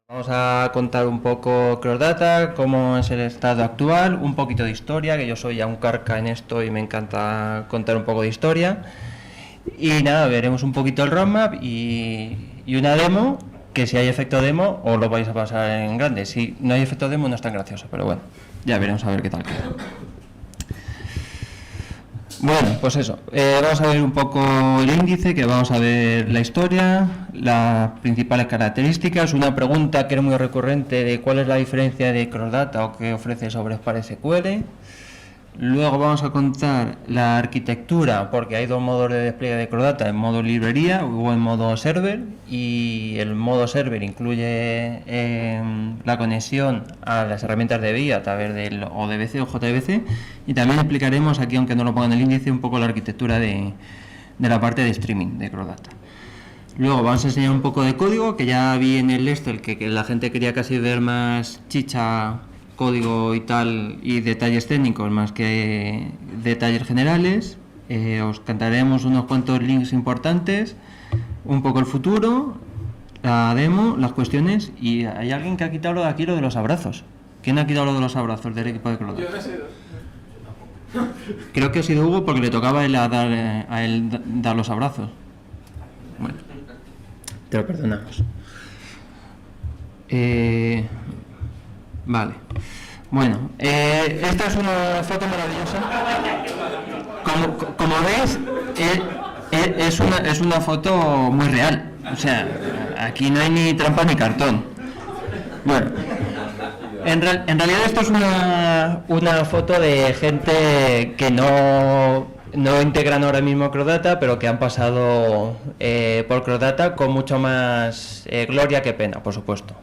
Vamos a contar un poco CrossData, cómo es el estado actual, un poquito de historia, que yo soy ya un carca en esto y me encanta contar un poco de historia. Y nada, veremos un poquito el roadmap y una demo, que si hay efecto demo os lo vais a pasar en grande. Si no hay efecto demo no es tan gracioso, pero bueno, ya veremos a ver qué tal queda. Bueno, pues eso, vamos a ver un poco el índice, que vamos a ver la historia, las principales características, una pregunta que era muy recurrente de cuál es la diferencia de CrossData o qué ofrece sobre Spark SQL. Luego vamos a contar la arquitectura, porque hay dos modos de despliegue de CrossData, en modo librería o en modo server, y el modo server incluye la conexión a las herramientas de BI a través del ODBC o JDBC, y también explicaremos aquí, aunque no lo ponga en el índice, un poco la arquitectura de la parte de streaming de CrossData. Luego vamos a enseñar un poco de código, que ya vi en el Excel que la gente quería casi ver más chicha, código y tal, y detalles técnicos más que detalles generales. Os cantaremos unos cuantos links importantes, un poco el futuro, la demo, las cuestiones. Y hay alguien que ha quitado lo de aquí, lo de los abrazos. ¿Quién ha quitado lo de los abrazos del equipo de CrossData? Yo no he sido. Creo que ha sido Hugo, porque le tocaba a él dar los abrazos. Bueno, te lo perdonamos. Vale. Bueno, esta es una foto maravillosa. Como ves, es una foto muy real. O sea, aquí no hay ni trampa ni cartón. Bueno, en realidad esto es una foto de gente que no integran ahora mismo CrossData, pero que han pasado por CrossData con mucho más gloria que pena, por supuesto.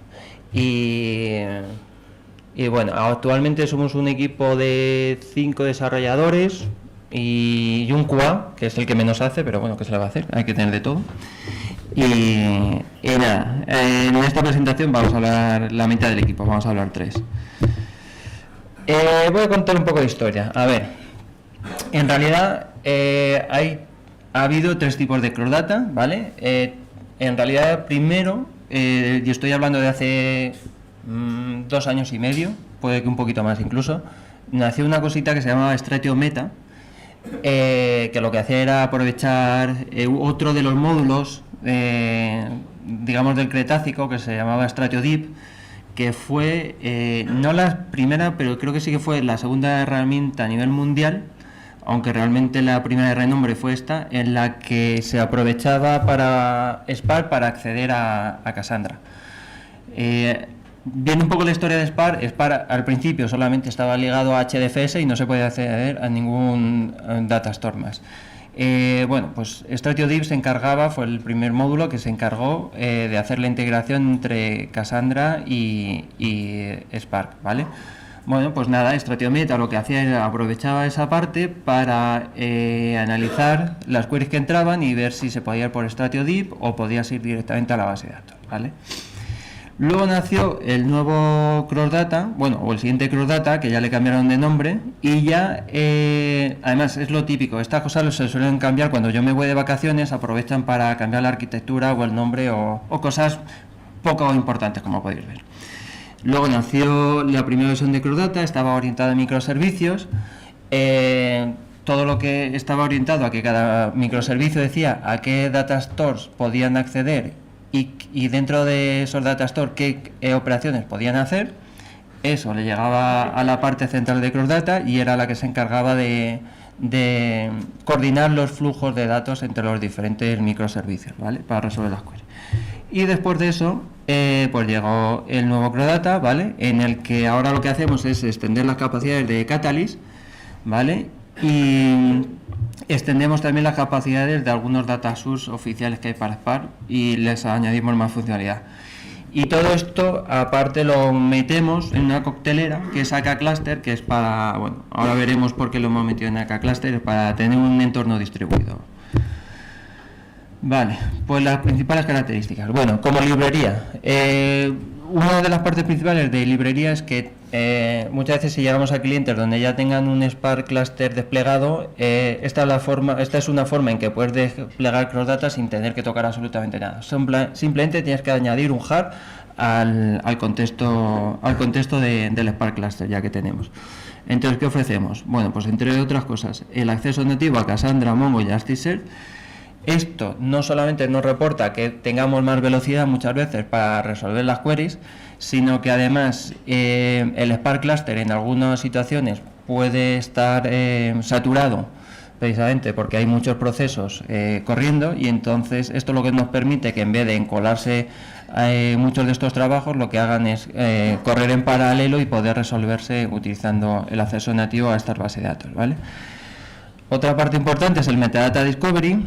Y bueno, actualmente somos un equipo de 5 desarrolladores y un QA, que es el que menos hace, pero bueno, ¿qué se le va a hacer? Hay que tener de todo. Y nada, en esta presentación vamos a hablar la mitad del equipo, vamos a hablar 3. Voy a contar un poco de historia. A ver, en realidad ha habido 3 tipos de CrossData, ¿vale? En realidad, primero, yo estoy hablando de hace 2 años y medio, puede que un poquito más incluso, nació una cosita que se llamaba Stratio Meta, que lo que hacía era aprovechar otro de los módulos, digamos, del Cretácico, que se llamaba Stratio Deep, que fue no la primera, pero creo que sí que fue la segunda herramienta a nivel mundial, aunque realmente la primera de renombre fue esta, en la que se aprovechaba para Spark para acceder a Cassandra. Viendo un poco la historia de Spark al principio solamente estaba ligado a HDFS y no se podía acceder a ningún data store más. Bueno, pues Stratio Deep fue el primer módulo que se encargó de hacer la integración entre Cassandra y Spark, ¿vale? Bueno, pues nada, Stratio Meta lo que hacía era aprovechaba esa parte para analizar las queries que entraban y ver si se podía ir por Stratio Deep o podías ir directamente a la base de datos, ¿vale? Luego nació el nuevo CrossData, bueno, o el siguiente CrossData, que ya le cambiaron de nombre, y ya, además es lo típico, estas cosas se suelen cambiar cuando yo me voy de vacaciones, aprovechan para cambiar la arquitectura o el nombre o cosas poco importantes, como podéis ver. Luego nació la primera versión de CrossData, estaba orientada a microservicios, todo lo que estaba orientado a que cada microservicio decía a qué data stores podían acceder y dentro de esos data stores qué operaciones podían hacer. Eso le llegaba a la parte central de CrossData y era la que se encargaba de coordinar los flujos de datos entre los diferentes microservicios, ¿vale? Para resolver las queries. Y después de eso, pues llegó el nuevo CrossData, ¿vale? En el que ahora lo que hacemos es extender las capacidades de Catalyst, ¿vale? Y extendemos también las capacidades de algunos data source oficiales que hay para Spark y les añadimos más funcionalidad. Y todo esto, aparte, lo metemos en una coctelera que es AK Cluster, que es para, bueno, ahora veremos por qué lo hemos metido en AK Cluster, es para tener un entorno distribuido. Vale, pues las principales características. Bueno, como librería, una de las partes principales de librería es que muchas veces si llegamos a clientes donde ya tengan un Spark Cluster desplegado, esta es una forma en que puedes desplegar CrossData sin tener que tocar absolutamente nada. Simplemente tienes que añadir un hub al contexto del Spark Cluster ya que tenemos. Entonces, ¿qué ofrecemos? Bueno, pues entre otras cosas, el acceso nativo a Cassandra, Mongo y Elasticsearch. Esto no solamente nos reporta que tengamos más velocidad muchas veces para resolver las queries, sino que además el Spark Cluster en algunas situaciones puede estar saturado, precisamente porque hay muchos procesos corriendo, y entonces esto lo que nos permite que en vez de encolarse muchos de estos trabajos, lo que hagan es correr en paralelo y poder resolverse utilizando el acceso nativo a estas bases de datos, ¿vale? Otra parte importante es el Metadata Discovery,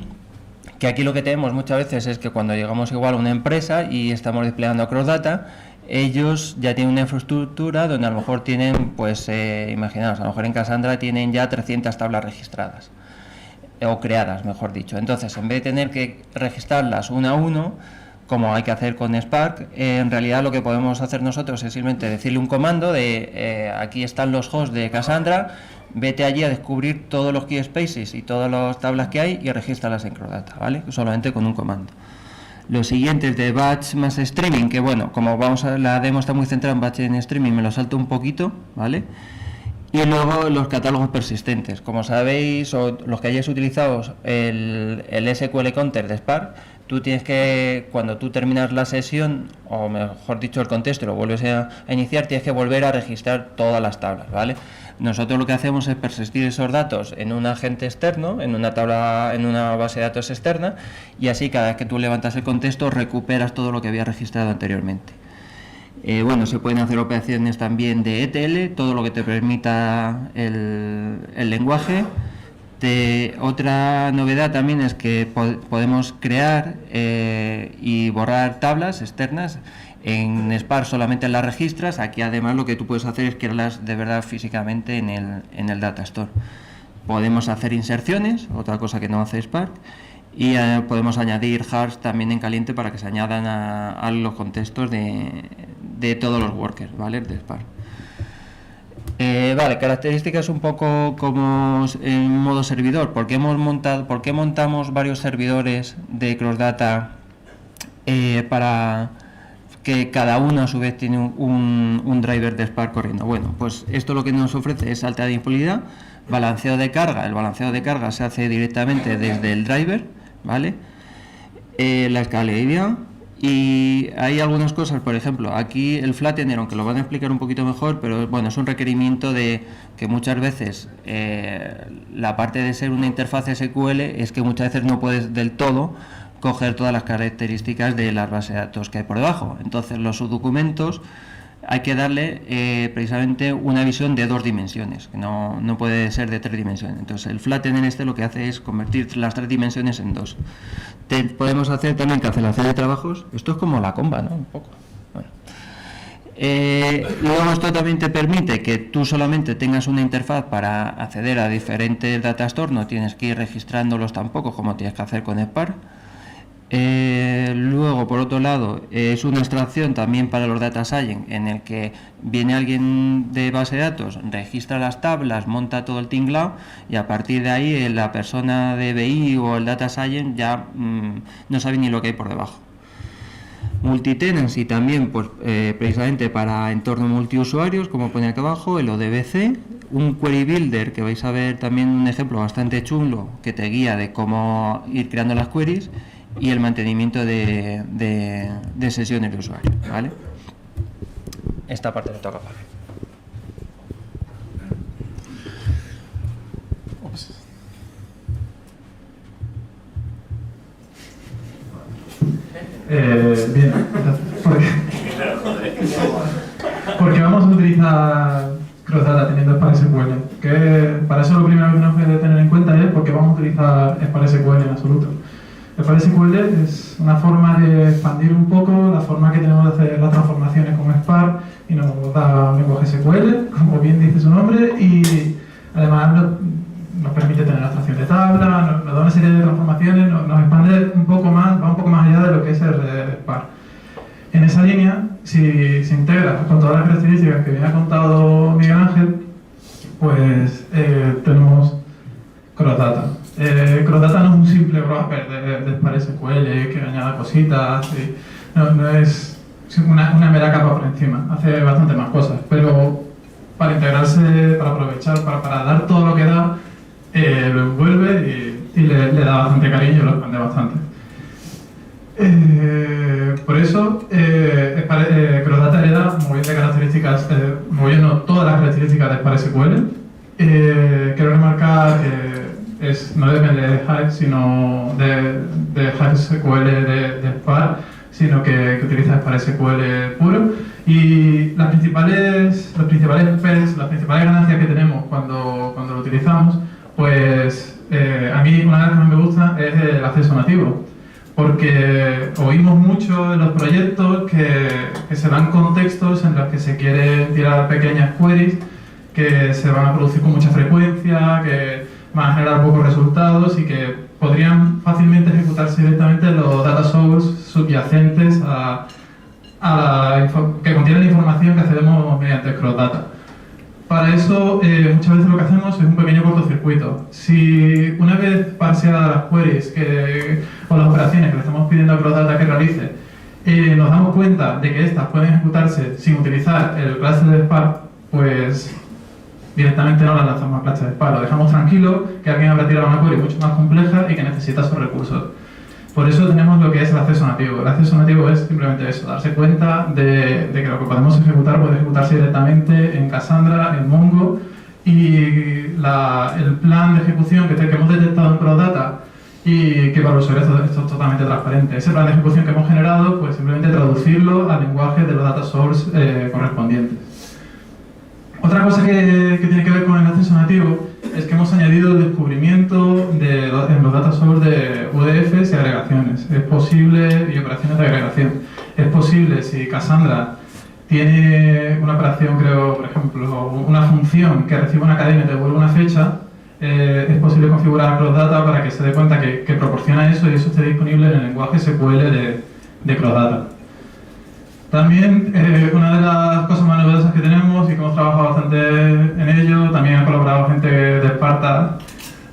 que aquí lo que tenemos muchas veces es que cuando llegamos igual a una empresa y estamos desplegando cross-data, ellos ya tienen una infraestructura donde a lo mejor tienen, pues imaginaos, a lo mejor en Cassandra tienen ya 300 tablas registradas, o creadas, mejor dicho. Entonces, en vez de tener que registrarlas uno a uno, como hay que hacer con Spark, en realidad lo que podemos hacer nosotros es simplemente decirle un comando de aquí están los hosts de Cassandra, vete allí a descubrir todos los key spaces y todas las tablas que hay y regístralas en Crossdata, ¿vale? Solamente con un comando. Lo siguiente es de batch más streaming, que bueno, como la demo está muy centrada en batch en streaming, me lo salto un poquito, ¿vale? Y luego los catálogos persistentes. Como sabéis, o los que hayáis utilizado el SQL Counter de Spark, tú tienes que, cuando tú terminas la sesión, o mejor dicho el contexto, lo vuelves a iniciar, tienes que volver a registrar todas las tablas, ¿vale? Nosotros lo que hacemos es persistir esos datos en un agente externo, en una tabla, en una base de datos externa, y así cada vez que tú levantas el contexto recuperas todo lo que había registrado anteriormente. Bueno, se pueden hacer operaciones también de ETL, todo lo que te permita el lenguaje. Otra novedad también es que podemos crear y borrar tablas externas. En Spark solamente las registras, aquí además lo que tú puedes hacer es crearlas de verdad físicamente en el Data Store. Podemos hacer inserciones, otra cosa que no hace Spark, y podemos añadir hashs también en caliente para que se añadan a los contextos de todos los workers, ¿vale? De Spark. Vale, características un poco como en modo servidor. ¿Por qué montamos varios servidores de Crossdata para que cada uno a su vez tiene un driver de Spark corriendo? Bueno, pues esto lo que nos ofrece es alta disponibilidad, balanceo de carga. El balanceo de carga se hace directamente desde el driver, ¿vale? La escalabilidad. Y hay algunas cosas, por ejemplo, aquí el flattener, aunque lo van a explicar un poquito mejor, pero bueno, es un requerimiento de que muchas veces la parte de ser una interfaz SQL es que muchas veces no puedes del todo coger todas las características de las bases de datos que hay por debajo. Entonces los subdocumentos hay que darle precisamente una visión de 2 dimensiones, que no puede ser de 3 dimensiones. Entonces el flattener lo que hace es convertir las 3 dimensiones en 2. Podemos hacer también cancelación de trabajos. Esto es como la comba, ¿no? Un poco. Bueno. Luego esto también te permite que tú solamente tengas una interfaz para acceder a diferentes data stores, no tienes que ir registrándolos tampoco como tienes que hacer con Spark. Luego, por otro lado, es una abstracción también para los data science, en el que viene alguien de base de datos, registra las tablas, monta todo el tinglao, y a partir de ahí la persona de BI o el data science ya no sabe ni lo que hay por debajo. Multitenancy también, pues precisamente para entornos multiusuarios, como pone aquí abajo, el ODBC, un query builder, que vais a ver también un ejemplo bastante chulo que te guía de cómo ir creando las queries, y el mantenimiento de sesiones de usuario, ¿vale? Esta parte me toca para. Bien, porque vamos a utilizar Crossdata teniendo Spark SQL. Que para eso lo primero que tenemos que tener en cuenta es por qué vamos a utilizar Spark SQL en absoluto. Spark SQL es una forma de expandir un poco la forma que tenemos de hacer las transformaciones con Spark, y nos da un lenguaje SQL, como bien dice su nombre, y además nos permite tener abstracción de tabla, nos da una serie de transformaciones, nos expande un poco más, va un poco más allá de lo que es el Spark. En esa línea, si se integra con todas las características que bien ha contado Miguel Ángel, pues tenemos Crossdata. Crossdata no es un simple wrapper de Spark SQL que añada cositas, no es una mera capa por encima, hace bastante más cosas, pero para integrarse, para aprovechar, para dar todo lo que da, lo envuelve y le da bastante cariño y lo expande bastante. Por eso, Crossdata hereda muy bien de características, muy bien, no, todas las características de Spark SQL. Quiero remarcar que no depende de Hive, sino de Hive SQL de Spark, sino que utiliza Spark SQL puro. Y las principales perks, las principales ganancias que tenemos cuando lo utilizamos, pues a mí una de las que más me gusta es el acceso nativo. Porque oímos mucho en los proyectos que se dan contextos en los que se quieren tirar pequeñas queries que se van a producir con mucha frecuencia, que van a generar pocos resultados y que podrían fácilmente ejecutarse directamente en los data sources subyacentes que contienen la información que accedemos mediante Crossdata. Para eso, muchas veces lo que hacemos es un pequeño cortocircuito. Si una vez parseadas las queries o las operaciones que le estamos pidiendo a Crossdata que realice, nos damos cuenta de que estas pueden ejecutarse sin utilizar el cluster de Spark, pues directamente no las lanzamos al cluster de Spark. Lo dejamos tranquilo, que alguien habrá tirado una query mucho más compleja y que necesita esos recursos. Por eso tenemos lo que es el acceso nativo. El acceso nativo es simplemente eso, darse cuenta de que lo que podemos ejecutar puede ejecutarse directamente en Cassandra, en Mongo, y el plan de ejecución que hemos detectado en Crossdata y que para los usuarios esto es totalmente transparente. Ese plan de ejecución que hemos generado, pues simplemente traducirlo al lenguaje de los data source correspondientes. Otra cosa que tiene que ver con el acceso nativo es que hemos añadido el descubrimiento en los data source de UDFs y agregaciones. Es posible, y operaciones de agregación. Es posible, si Cassandra tiene una operación, creo, por ejemplo, una función que recibe una cadena y devuelve una fecha, es posible configurar Crossdata para que se dé cuenta que proporciona eso y eso esté disponible en el lenguaje SQL de Crossdata. También una de las cosas más novedosas que tenemos y que hemos trabajado bastante en ello, también ha colaborado gente de Sparta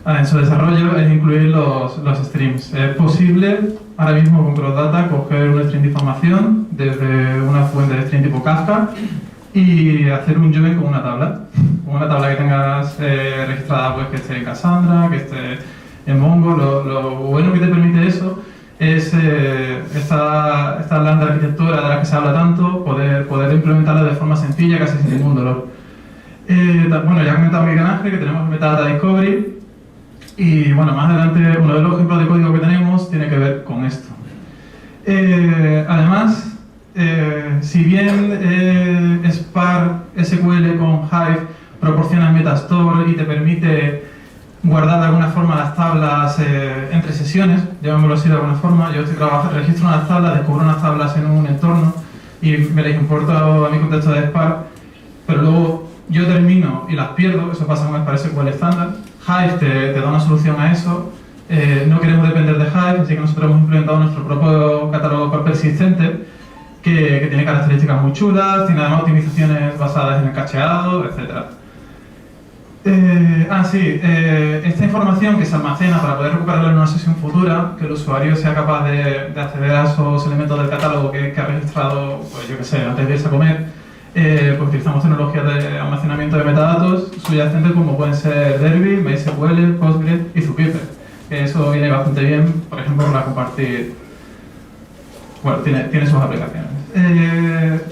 en su desarrollo, es incluir los streams. Es posible ahora mismo con Crossdata coger un stream de información desde una fuente de stream tipo Kafka y hacer un join con una tabla. Con una tabla que tengas registrada, pues que esté en Cassandra, que esté en Mongo. Lo bueno que te permite eso es esta lambda arquitectura de la que se habla tanto, poder implementarla de forma sencilla, casi sin ningún dolor. Bueno, ya he comentado Miguel Ángel que tenemos Metadata Discovery y bueno, más adelante uno de los ejemplos de código que tenemos tiene que ver con esto. Además, si bien Spark SQL con Hive proporciona Metastore y te permite guardar de alguna forma las tablas entre sesiones, llamémoslo así de alguna forma. Yo registro unas tablas, descubro unas tablas en un entorno y me las importo a mi contexto de Spark, pero luego yo termino y las pierdo. Eso pasa con Spark SQL estándar. Hive te da una solución a eso. No queremos depender de Hive, así que nosotros hemos implementado nuestro propio catálogo persistente que tiene características muy chulas, tiene además optimizaciones basadas en el cacheado, etc. Esta información que se almacena para poder recuperarla en una sesión futura, que el usuario sea capaz de acceder a esos elementos del catálogo que ha registrado, pues yo que sé, antes de irse a comer, pues utilizamos tecnologías de almacenamiento de metadatos subyacentes como pueden ser Derby, MySQL, Postgres y Zookeeper. Eso viene bastante bien, por ejemplo, para compartir. Bueno, tiene sus aplicaciones.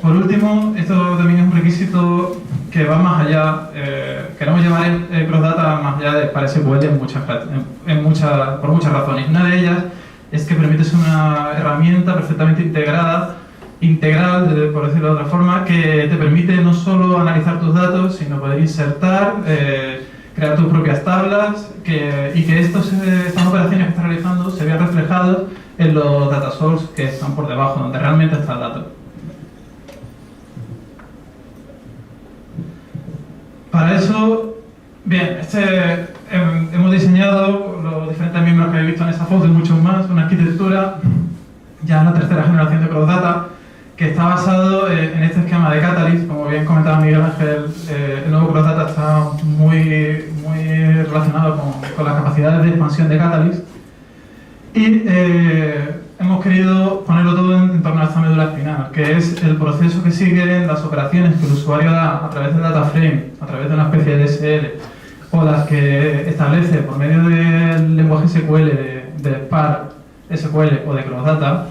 Por último, esto también es un requisito que va más allá. Queremos llevar el Crossdata más allá de Spark SQL por muchas razones. Una de ellas es que permite ser una herramienta perfectamente integral, por decirlo de otra forma, que te permite no solo analizar tus datos, sino poder insertar, crear tus propias tablas y que estas operaciones que estás realizando se vean reflejadas en los data source que están por debajo, donde realmente está el dato. Para eso, bien, hemos diseñado, los diferentes miembros que habéis visto en esta foto y muchos más, una arquitectura ya en la tercera generación de Crossdata que está basado en este esquema de Catalyst. Como bien comentaba Miguel Ángel, el nuevo Crossdata está muy relacionado con las capacidades de expansión de Catalyst y hemos querido ponerlo todo en torno a esta médula espinal, que es el proceso que siguen las operaciones que el usuario da a través del data frame, a través de una especie de DSL, o las que establece por medio del lenguaje SQL de Spark, SQL o de Crossdata.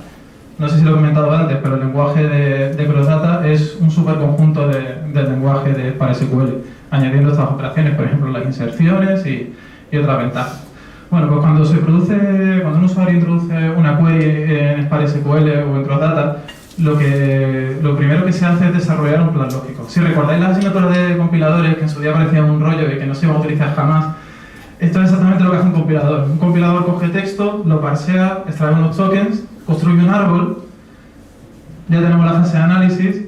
No sé si lo he comentado antes, pero el lenguaje de Crossdata es un superconjunto del lenguaje de Spark SQL, añadiendo estas operaciones, por ejemplo, las inserciones y otras ventajas. Bueno, pues cuando un usuario introduce una query en Spark SQL o en Crossdata, lo primero que se hace es desarrollar un plan lógico. Si recordáis las asignaturas de compiladores, que en su día parecían un rollo y que no se iban a utilizar jamás, esto es exactamente lo que hace un compilador. Un compilador coge texto, lo parsea, extrae unos tokens, construye un árbol, ya tenemos la fase de análisis.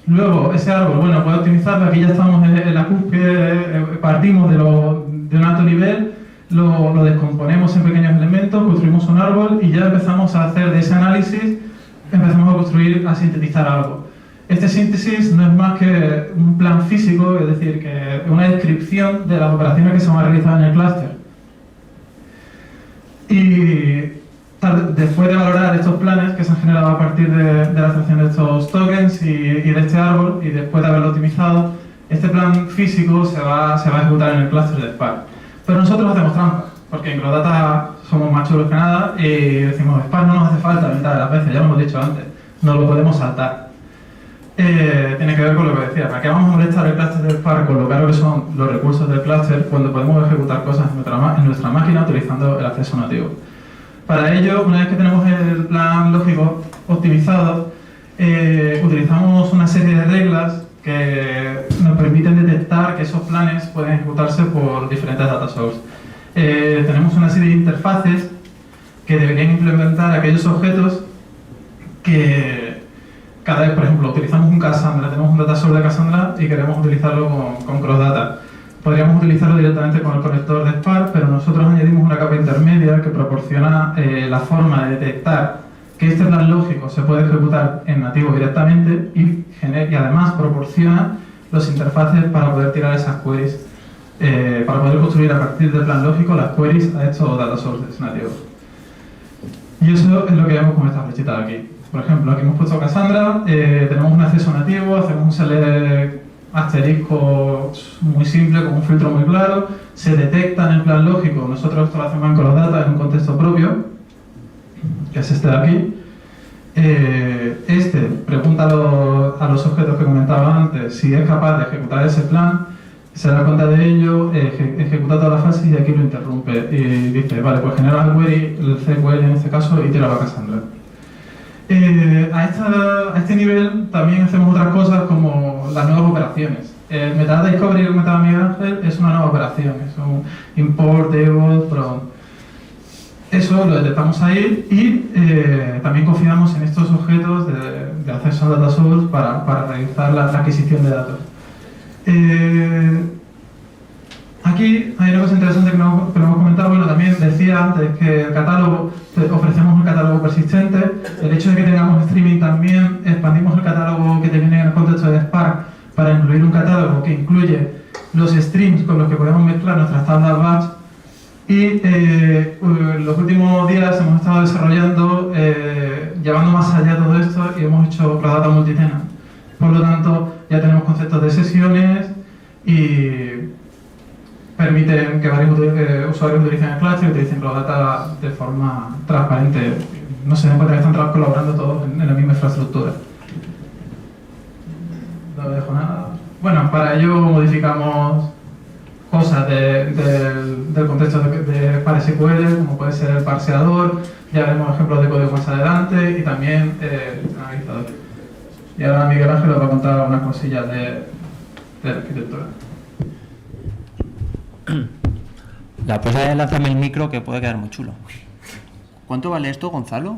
Luego, ese árbol, bueno, puede optimizarlo, aquí ya estamos en la cúspide, partimos de un alto nivel, lo descomponemos en pequeños elementos, construimos un árbol y ya empezamos a hacer de ese análisis, empezamos a construir, a sintetizar algo. Este síntesis no es más que un plan físico, es decir, que una descripción de las operaciones que se van a realizar en el clúster. Y después de valorar estos planes que se han generado a partir de la extracción de estos tokens y de este árbol, y después de haberlo optimizado, este plan físico se va a ejecutar en el clúster de Spark. Pero nosotros hacemos trampa, porque en Crossdata somos más chulos que nada y decimos, Spark no nos hace falta la mitad de las veces, ya lo hemos dicho antes, no lo podemos saltar. Tiene que ver con lo que decía, ¿para qué vamos a molestar el clúster de Spark con lo caro que son los recursos del clúster cuando podemos ejecutar cosas en nuestra máquina utilizando el acceso nativo? Para ello, una vez que tenemos el plan lógico optimizado, utilizamos una serie de reglas que nos permiten detectar que esos planes pueden ejecutarse por diferentes data sources. Tenemos una serie de interfaces que deberían implementar aquellos objetos que cada vez, por ejemplo, utilizamos un Cassandra, tenemos un data source de Cassandra y queremos utilizarlo con Crossdata. Podríamos utilizarlo directamente con el conector de Spark, pero nosotros añadimos una capa intermedia que proporciona la forma de detectar que este plan lógico se puede ejecutar en nativo directamente y además proporciona los interfaces para poder tirar esas queries, para poder construir a partir del plan lógico las queries a estos data sources nativos. Y eso es lo que vemos con esta flechita de aquí. Por ejemplo, aquí hemos puesto Cassandra, tenemos un acceso nativo, hacemos un select asterisco muy simple con un filtro muy claro, se detecta en el plan lógico, nosotros esto lo hacemos en Crossdata en un contexto propio, que es este de aquí. Este pregunta a los objetos que comentaba antes si es capaz de ejecutar ese plan, se da cuenta de ello, ejecuta toda la fase y aquí lo interrumpe y dice, vale, pues genera el query, el CQL en este caso y tira la Cassandra. A este nivel también hacemos otras cosas como las nuevas operaciones. El metadata discovery que comentaba Miguel Ángel es una nueva operación, es un import, default, from. Eso lo detectamos ahí y también confiamos en estos objetos de acceso a data source para realizar la adquisición de datos. Aquí hay una cosa interesante que no hemos comentado. Bueno, también decía antes que el catálogo, ofrecemos un catálogo persistente. El hecho de que tengamos streaming también, expandimos el catálogo que te viene en el contexto de Spark para incluir un catálogo que incluye los streams con los que podemos mezclar nuestras tablas batch. Y en los últimos días hemos estado desarrollando, llevando más allá todo esto y hemos hecho Crossdata multitenant. Por lo tanto, ya tenemos conceptos de sesiones y permiten que varios usuarios utilicen el cluster y utilicen Crossdata de forma transparente. No se den cuenta que están colaborando todos en la misma infraestructura. No dejo nada. Bueno, para ello modificamos cosas del contexto de Spark SQL, como puede ser el parseador, ya veremos ejemplos de código más adelante, y también el analizador. Y ahora Miguel Ángel os va a contar unas cosillas de la arquitectura. La próxima vez lánzame el micro, que puede quedar muy chulo. ¿Cuánto vale esto, Gonzalo?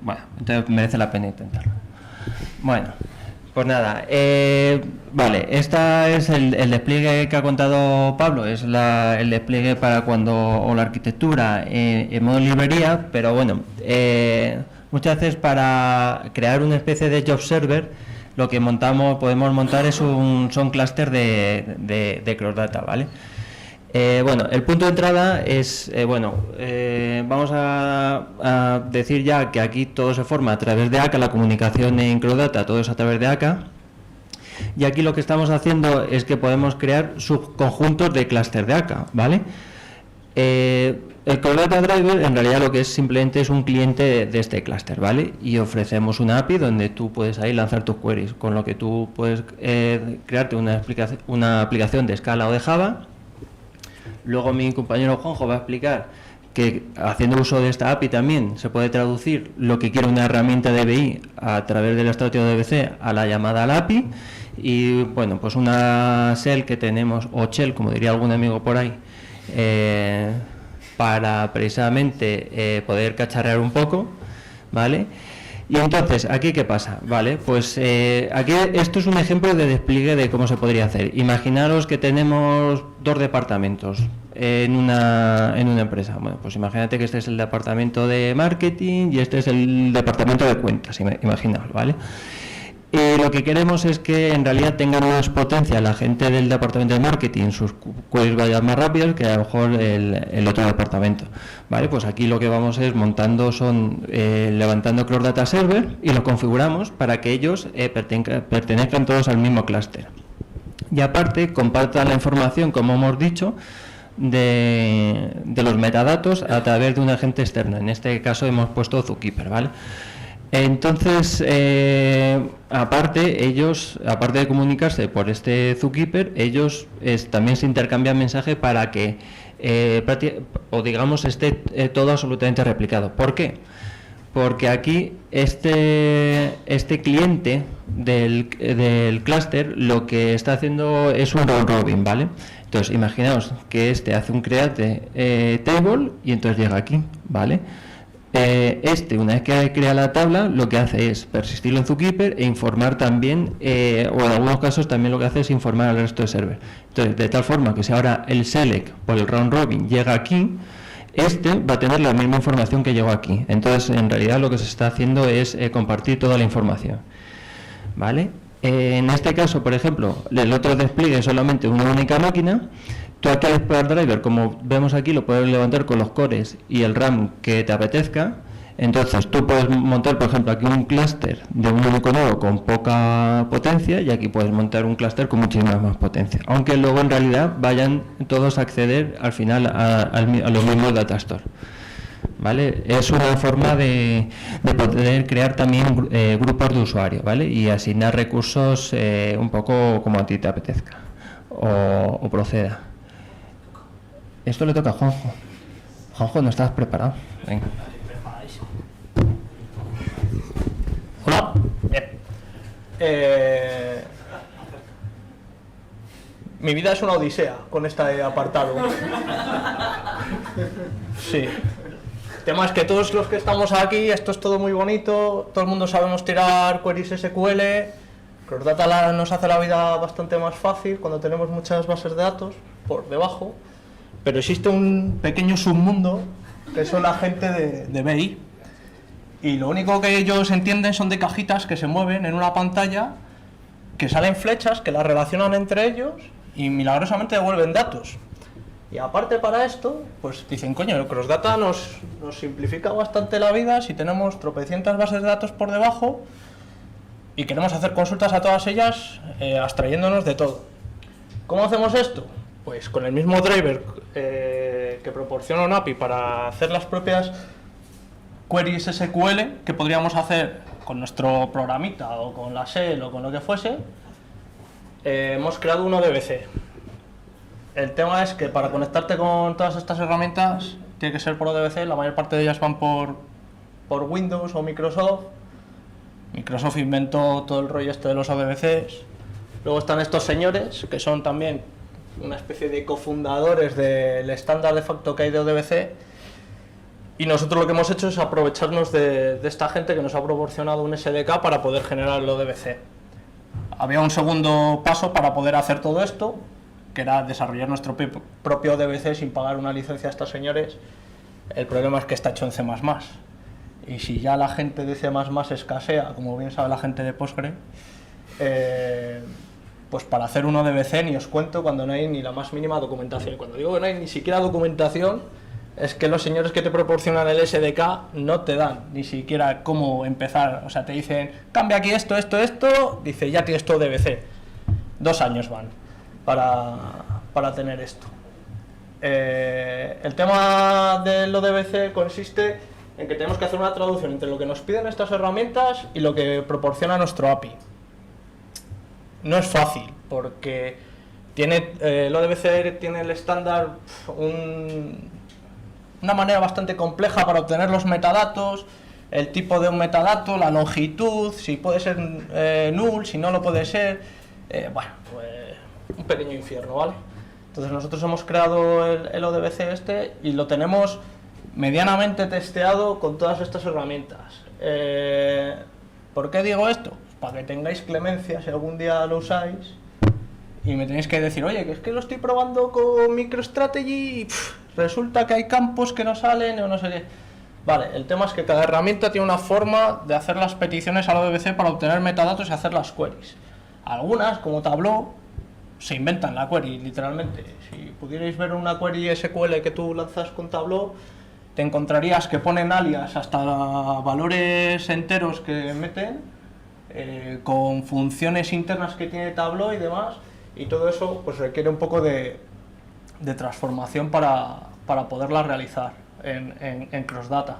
Bueno, entonces merece la pena intentarlo. Bueno, pues nada, vale, esta es el despliegue que ha contado Pablo, es el despliegue para o la arquitectura en modo librería, pero bueno, muchas veces para crear una especie de job server, lo que podemos montar son clúster de Crossdata, ¿vale? Bueno, el punto de entrada es, vamos a decir ya que aquí todo se forma a través de ACA, la comunicación en CrowdData, todo es a través de ACA. Y aquí lo que estamos haciendo es que podemos crear subconjuntos de clúster de ACA, ¿vale? El CrowdData Driver en realidad lo que es simplemente es un cliente de este clúster, ¿vale? Y ofrecemos una API donde tú puedes ahí lanzar tus queries, con lo que tú puedes crearte una aplicación de Scala o de Java. Luego mi compañero Juanjo va a explicar que haciendo uso de esta API también se puede traducir lo que quiere una herramienta de BI a través del extracto de DBC a la llamada a la API. Y bueno, pues una shell que tenemos, o shell como diría algún amigo por ahí, para precisamente poder cacharrear un poco, ¿vale? Y entonces, ¿aquí qué pasa? Vale, pues aquí esto es un ejemplo de despliegue de cómo se podría hacer. Imaginaros que tenemos 2 departamentos en una empresa. Bueno, pues imagínate que este es el departamento de marketing y este es el departamento de cuentas, imaginaos, ¿vale? Lo que queremos es que en realidad tengan más potencia la gente del departamento de marketing, sus queries vayan más rápidos que a lo mejor el otro departamento. Vale, pues aquí lo que vamos es levantando CrowdData Server y lo configuramos para que ellos pertenezcan todos al mismo clúster. Y aparte compartan la información, como hemos dicho, de los metadatos a través de un agente externo. En este caso hemos puesto Zookeeper, ¿vale? Entonces, aparte de comunicarse por este Zookeeper, ellos también se intercambian mensajes para que, digamos, esté todo absolutamente replicado. ¿Por qué? Porque aquí este cliente del clúster lo que está haciendo es un round robin, ¿vale? Entonces, imaginaos que hace un create table y entonces llega aquí, ¿vale? Una vez que crea la tabla, lo que hace es persistirlo en Zookeeper e informar también, o en algunos casos también lo que hace es informar al resto de server. Entonces, de tal forma que si ahora el select por el round robin llega aquí, va a tener la misma información que llegó aquí. Entonces, en realidad lo que se está haciendo es compartir toda la información, ¿vale? En este caso, por ejemplo, el otro despliegue es solamente una única máquina. Tú aquí al Spark Driver, como vemos aquí, lo puedes levantar con los cores y el RAM que te apetezca. Entonces tú puedes montar, por ejemplo, aquí un clúster de un único nodo con poca potencia y aquí puedes montar un clúster con muchísima más potencia. Aunque luego en realidad vayan todos a acceder al final a los mismos datastore. ¿Vale? Es una forma de poder crear también grupos de usuarios, ¿vale? Y asignar recursos un poco como a ti te apetezca o proceda. Esto le toca a Juanjo. Juanjo, ¿no estás preparado? Venga. Hola. Bien. Mi vida es una odisea con este apartado. Sí. El tema es que todos los que estamos aquí, esto es todo muy bonito, todo el mundo sabemos tirar queries SQL. CrowdData nos hace la vida bastante más fácil cuando tenemos muchas bases de datos por debajo. Pero existe un pequeño submundo que son la gente de BI y lo único que ellos entienden son de cajitas que se mueven en una pantalla, que salen flechas, que las relacionan entre ellos y milagrosamente devuelven datos. Y aparte para esto, pues dicen, coño, el CrowdData nos simplifica bastante la vida si tenemos tropecientas bases de datos por debajo y queremos hacer consultas a todas ellas abstrayéndonos de todo. ¿Cómo hacemos esto? Pues con el mismo driver que proporciona un API para hacer las propias queries SQL que podríamos hacer con nuestro programita o con la shell o con lo que fuese, hemos creado uno DBC. El tema es que para conectarte con todas estas herramientas tiene que ser por ODBC, la mayor parte de ellas van por Windows o Microsoft. Microsoft inventó todo el rollo este de los ODBCs. Luego están estos señores que son también una especie de cofundadores del estándar de facto que hay de ODBC, y nosotros lo que hemos hecho es aprovecharnos de esta gente que nos ha proporcionado un SDK para poder generar el ODBC. Había un segundo paso para poder hacer todo esto, que era desarrollar nuestro propio ODBC sin pagar una licencia a estos señores. El problema es que está hecho en C++, y si ya la gente de C++ escasea, como bien sabe la gente de Postgre, pues para hacer un ODBC ni os cuento cuando no hay ni la más mínima documentación. Y cuando digo que no hay ni siquiera documentación, es que los señores que te proporcionan el SDK no te dan ni siquiera cómo empezar. O sea, te dicen, cambia aquí esto, dice, ya tienes tu ODBC. 2 años van para tener esto. El tema del ODBC consiste en que tenemos que hacer una traducción entre lo que nos piden estas herramientas y lo que proporciona nuestro API. No es fácil, porque el ODBC tiene el estándar una manera bastante compleja para obtener los metadatos, el tipo de un metadato, la longitud, si puede ser null, si no lo puede ser, bueno, pues un pequeño infierno, ¿vale? Entonces nosotros hemos creado el ODBC y lo tenemos medianamente testeado con todas estas herramientas. ¿Por qué digo esto? Pues para que tengáis clemencia si algún día lo usáis y me tenéis que decir, oye, que es que lo estoy probando con MicroStrategy y resulta que hay campos que no salen o no sé qué. Vale, el tema es que cada herramienta tiene una forma de hacer las peticiones al ODBC para obtener metadatos y hacer las queries. Algunas, como Tableau, se inventan la query, literalmente. Si pudierais ver una query SQL que tú lanzas con Tableau, te encontrarías que ponen alias hasta valores enteros que meten, con funciones internas que tiene Tableau y demás, y todo eso pues requiere un poco de transformación para poderla realizar en Crossdata.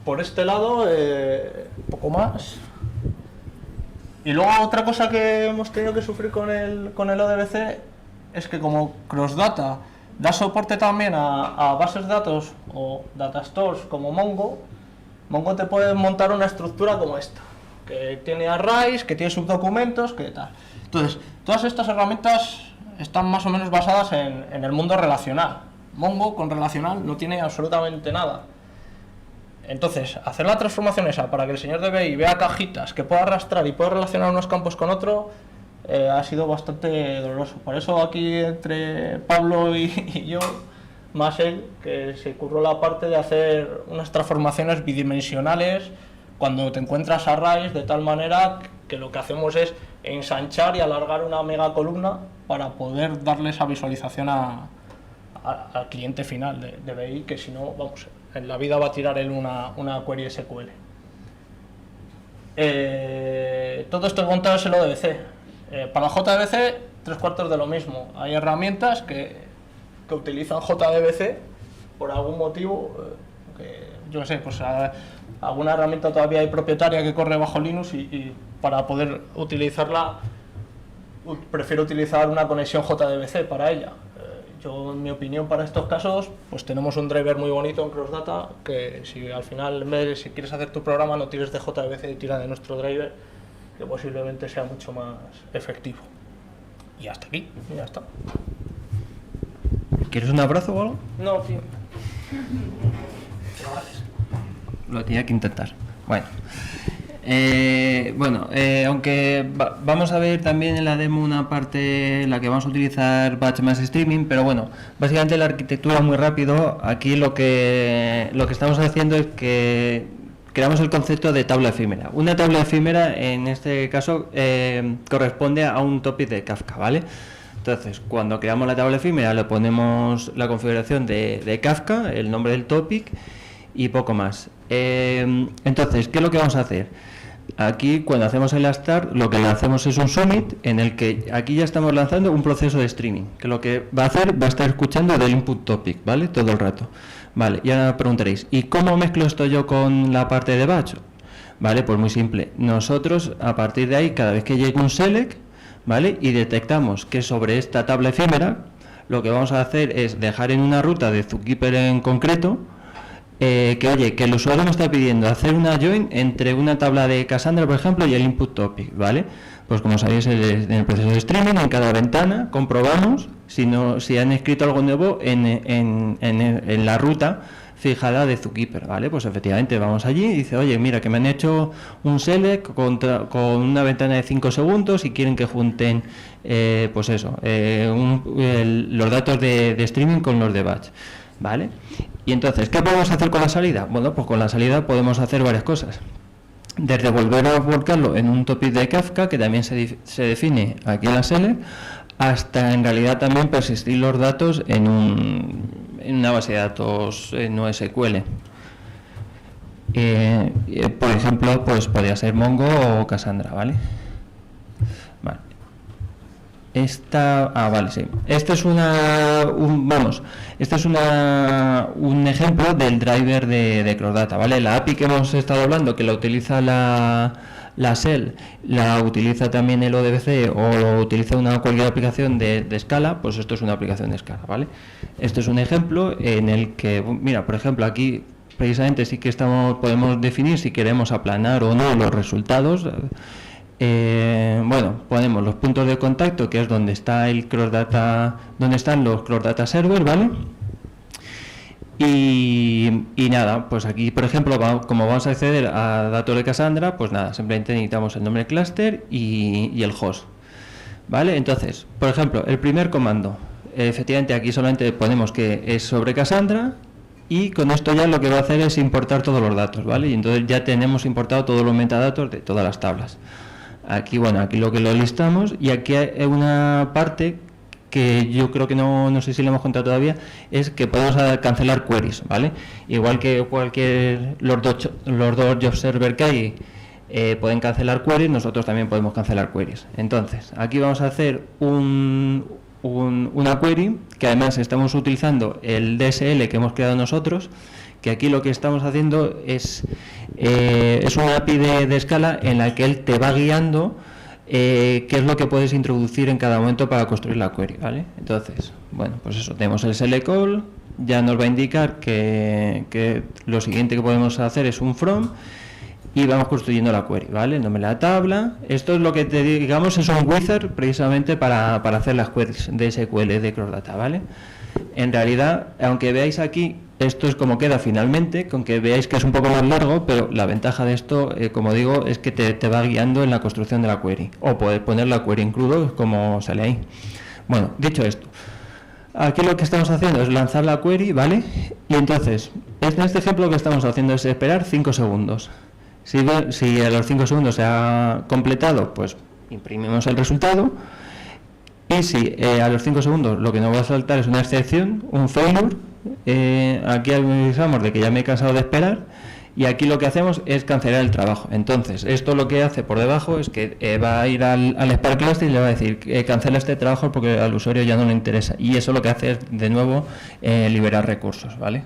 Por este lado, un poco más. Y luego otra cosa que hemos tenido que sufrir con el ODBC es que como Crossdata da soporte también a bases de datos o data stores como Mongo te puede montar una estructura como esta, que tiene arrays, que tiene subdocumentos, que tal. Entonces, todas estas herramientas están más o menos basadas en el mundo relacional. Mongo con relacional no tiene absolutamente nada. Entonces, hacer la transformación esa para que el señor de BI vea cajitas, que pueda arrastrar y pueda relacionar unos campos con otro, ha sido bastante doloroso. Por eso aquí entre Pablo y yo, más él, que se curró la parte de hacer unas transformaciones bidimensionales cuando te encuentras arrays, de tal manera que lo que hacemos es ensanchar y alargar una mega columna para poder darle esa visualización al cliente final de BI, que si no, vamos, en la vida va a tirar él una query SQL. Todo esto montado es el ODBC. Para JDBC, 3/4 de lo mismo. Hay herramientas que utilizan JDBC por algún motivo, yo qué sé, pues alguna herramienta todavía hay propietaria que corre bajo Linux y para poder utilizarla prefiero utilizar una conexión JDBC para ella. Yo, en mi opinión, para estos casos, pues tenemos un driver muy bonito en Crossdata, que si al final, en vez de, si quieres hacer tu programa, no tires de JDBC y tira de nuestro driver, que posiblemente sea mucho más efectivo. Y hasta aquí, y ya está. ¿Quieres un abrazo o algo? No, tío. Lo tenía que intentar. Bueno. Aunque vamos a ver también en la demo una parte en la que vamos a utilizar batch más streaming, pero bueno, básicamente la arquitectura muy rápido. Aquí lo que estamos haciendo es que creamos el concepto de tabla efímera. Una tabla efímera en este caso corresponde a un topic de Kafka, ¿vale? Entonces, cuando creamos la tabla efímera le ponemos la configuración de Kafka, el nombre del topic y poco más. Entonces, ¿qué es lo que vamos a hacer? Aquí, cuando hacemos el start, lo que le hacemos es un submit, en el que aquí ya estamos lanzando un proceso de streaming, que lo que va a hacer, va a estar escuchando del input topic, ¿vale? Todo el rato. Vale, y ahora me preguntaréis, ¿y cómo mezclo esto yo con la parte de batch? Vale, pues muy simple. Nosotros, a partir de ahí, cada vez que llegue un select, ¿vale? Y detectamos que sobre esta tabla efímera, lo que vamos a hacer es dejar en una ruta de Zookeeper en concreto, que el usuario me está pidiendo hacer una join entre una tabla de Cassandra, por ejemplo, y el input topic, ¿vale? Pues como sabéis, en el proceso de streaming, en cada ventana, comprobamos si han escrito algo nuevo en la ruta fijada de Zookeeper, ¿vale? Pues efectivamente vamos allí y dice, oye, mira, que me han hecho un select con una ventana de 5 segundos y quieren que junten, pues eso, los datos de streaming con los de batch, ¿vale? Y entonces, ¿qué podemos hacer con la salida? Bueno, pues con la salida podemos hacer varias cosas. desde volver a volcarlo en un topic de Kafka, que también se define aquí en la SL, hasta en realidad también persistir los datos en una base de datos NoSQL. Por ejemplo, pues podría ser Mongo o Cassandra, ¿vale? Vale. Vale, sí. Este es un ejemplo del driver de CrossData, ¿vale? La API que hemos estado hablando, que la utiliza la SEL, la utiliza también el ODBC o lo utiliza cualquier aplicación de Scala, pues esto es una aplicación de Scala, ¿vale? Esto es un ejemplo en el que, mira, por ejemplo, aquí precisamente sí que podemos definir si queremos aplanar o no los resultados. Bueno, ponemos los puntos de contacto, que es donde está el CrossData, donde están los CrossData Server, ¿vale? Y nada, pues aquí, por ejemplo, como vamos a acceder a datos de Cassandra, pues nada, simplemente necesitamos el nombre del clúster y el host, ¿vale? Entonces, por ejemplo, el primer comando, efectivamente aquí solamente ponemos que es sobre Cassandra, y con esto ya lo que va a hacer es importar todos los datos, ¿vale? Y entonces ya tenemos importado todos los metadatos de todas las tablas. Aquí, bueno, aquí lo los listamos, y aquí hay una parte que yo creo que no sé si le hemos contado todavía, es que podemos cancelar queries, ¿vale? Igual que los dos job server que hay pueden cancelar queries, nosotros también podemos cancelar queries. Entonces, aquí vamos a hacer una query, que además estamos utilizando el DSL que hemos creado nosotros, que aquí lo que estamos haciendo es una API de Scala en la que él te va guiando qué es lo que puedes introducir en cada momento para construir la query, ¿vale? Entonces, bueno, pues eso, tenemos el select all, ya nos va a indicar que lo siguiente que podemos hacer es un from, y vamos construyendo la query, ¿vale? El nombre de la tabla. Esto es lo que digamos es un wizard precisamente para hacer las queries de SQL de CrossData, ¿vale? En realidad, aunque veáis aquí, esto es como queda finalmente, con que veáis que es un poco más largo, pero la ventaja de esto, como digo, es que te va guiando en la construcción de la query, o poder poner la query en crudo, como sale ahí. Bueno, dicho esto, aquí lo que estamos haciendo es lanzar la query, ¿vale? Y entonces, en este ejemplo lo que estamos haciendo es esperar 5 segundos. Si a los 5 segundos se ha completado, pues imprimimos el resultado. Y si a los 5 segundos lo que nos va a saltar es una excepción, un failure, aquí avisamos de que ya me he cansado de esperar, y aquí lo que hacemos es cancelar el trabajo. Entonces, esto lo que hace por debajo es que va a ir al Spark Cluster y le va a decir cancela este trabajo porque al usuario ya no le interesa. Y eso lo que hace es, de nuevo, liberar recursos, ¿vale?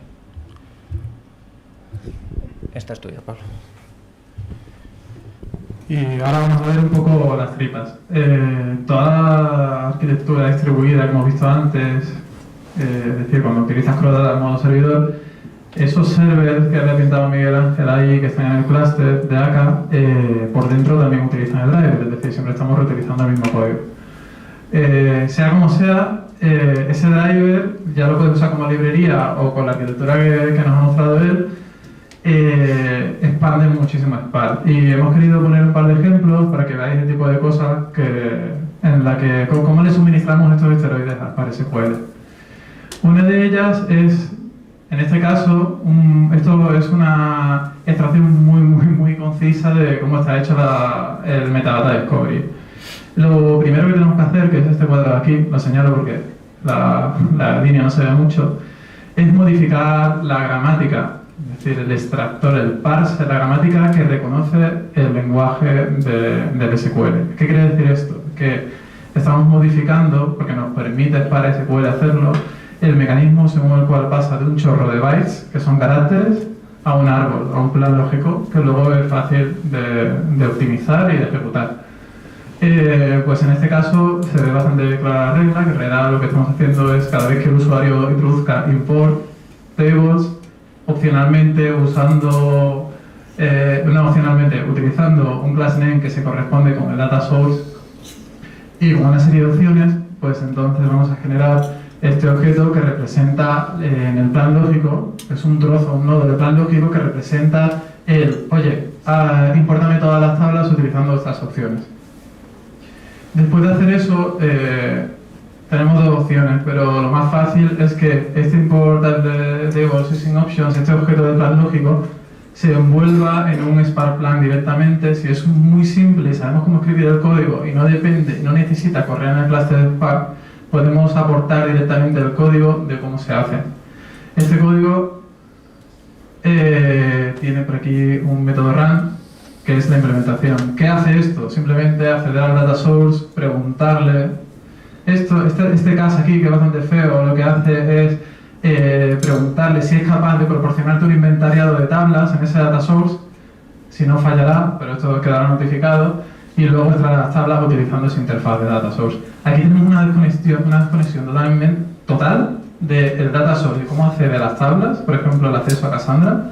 Esta es tuya, Pablo. Y ahora vamos a ver un poco las tripas. Toda la arquitectura distribuida que hemos visto antes, es decir, cuando utilizas CrossData en modo servidor, esos servers que había pintado Miguel Ángel ahí, que están en el clúster de AK, por dentro también utilizan el driver, es decir, siempre estamos reutilizando el mismo código. Sea como sea, ese driver ya lo puedes usar como librería o con la arquitectura que nos ha mostrado él, expande muchísimo Spark, y hemos querido poner un par de ejemplos para que veáis el tipo de cosas en la que cómo le suministramos estos esteroides a Spark SQL. Una de ellas es, en este caso, esto es una extracción muy concisa de cómo está hecho el metadata discovery. Lo primero que tenemos que hacer, que es este cuadrado aquí, lo señalo porque la línea no se ve mucho, es modificar la gramática. Es decir, el extractor, el parse, la gramática que reconoce el lenguaje del SQL. ¿Qué quiere decir esto? Que estamos modificando, porque nos permite para SQL hacerlo, el mecanismo según el cual pasa de un chorro de bytes, que son caracteres, a un árbol, a un plan lógico, que luego es fácil de optimizar y de ejecutar. Pues en este caso se ve bastante clara la regla, que en realidad lo que estamos haciendo es cada vez que el usuario introduzca import tables, opcionalmente utilizando un class name que se corresponde con el data source y con una serie de opciones, pues entonces vamos a generar este objeto que representa en el plan lógico, es un trozo, un nodo de plan lógico que representa impórtame todas las tablas utilizando estas opciones. Después de hacer eso, tenemos dos opciones, pero lo más fácil es que este import de using options, este objeto de plan lógico, se envuelva en un Spark Plan directamente. Si es muy simple y sabemos cómo escribir el código y no depende, no necesita correr en el cluster de Spark, podemos aportar directamente el código de cómo se hace. Este código tiene por aquí un método run, que es la implementación. ¿Qué hace esto? Simplemente acceder al data source, preguntarle. Este caso aquí, que es bastante feo, lo que hace es preguntarle si es capaz de proporcionarte un inventariado de tablas en ese data source. Si no, fallará, pero esto quedará notificado, y luego extraer las tablas utilizando esa interfaz de data source. Aquí tenemos una desconexión total del data source, de cómo accede a las tablas, por ejemplo el acceso a Cassandra,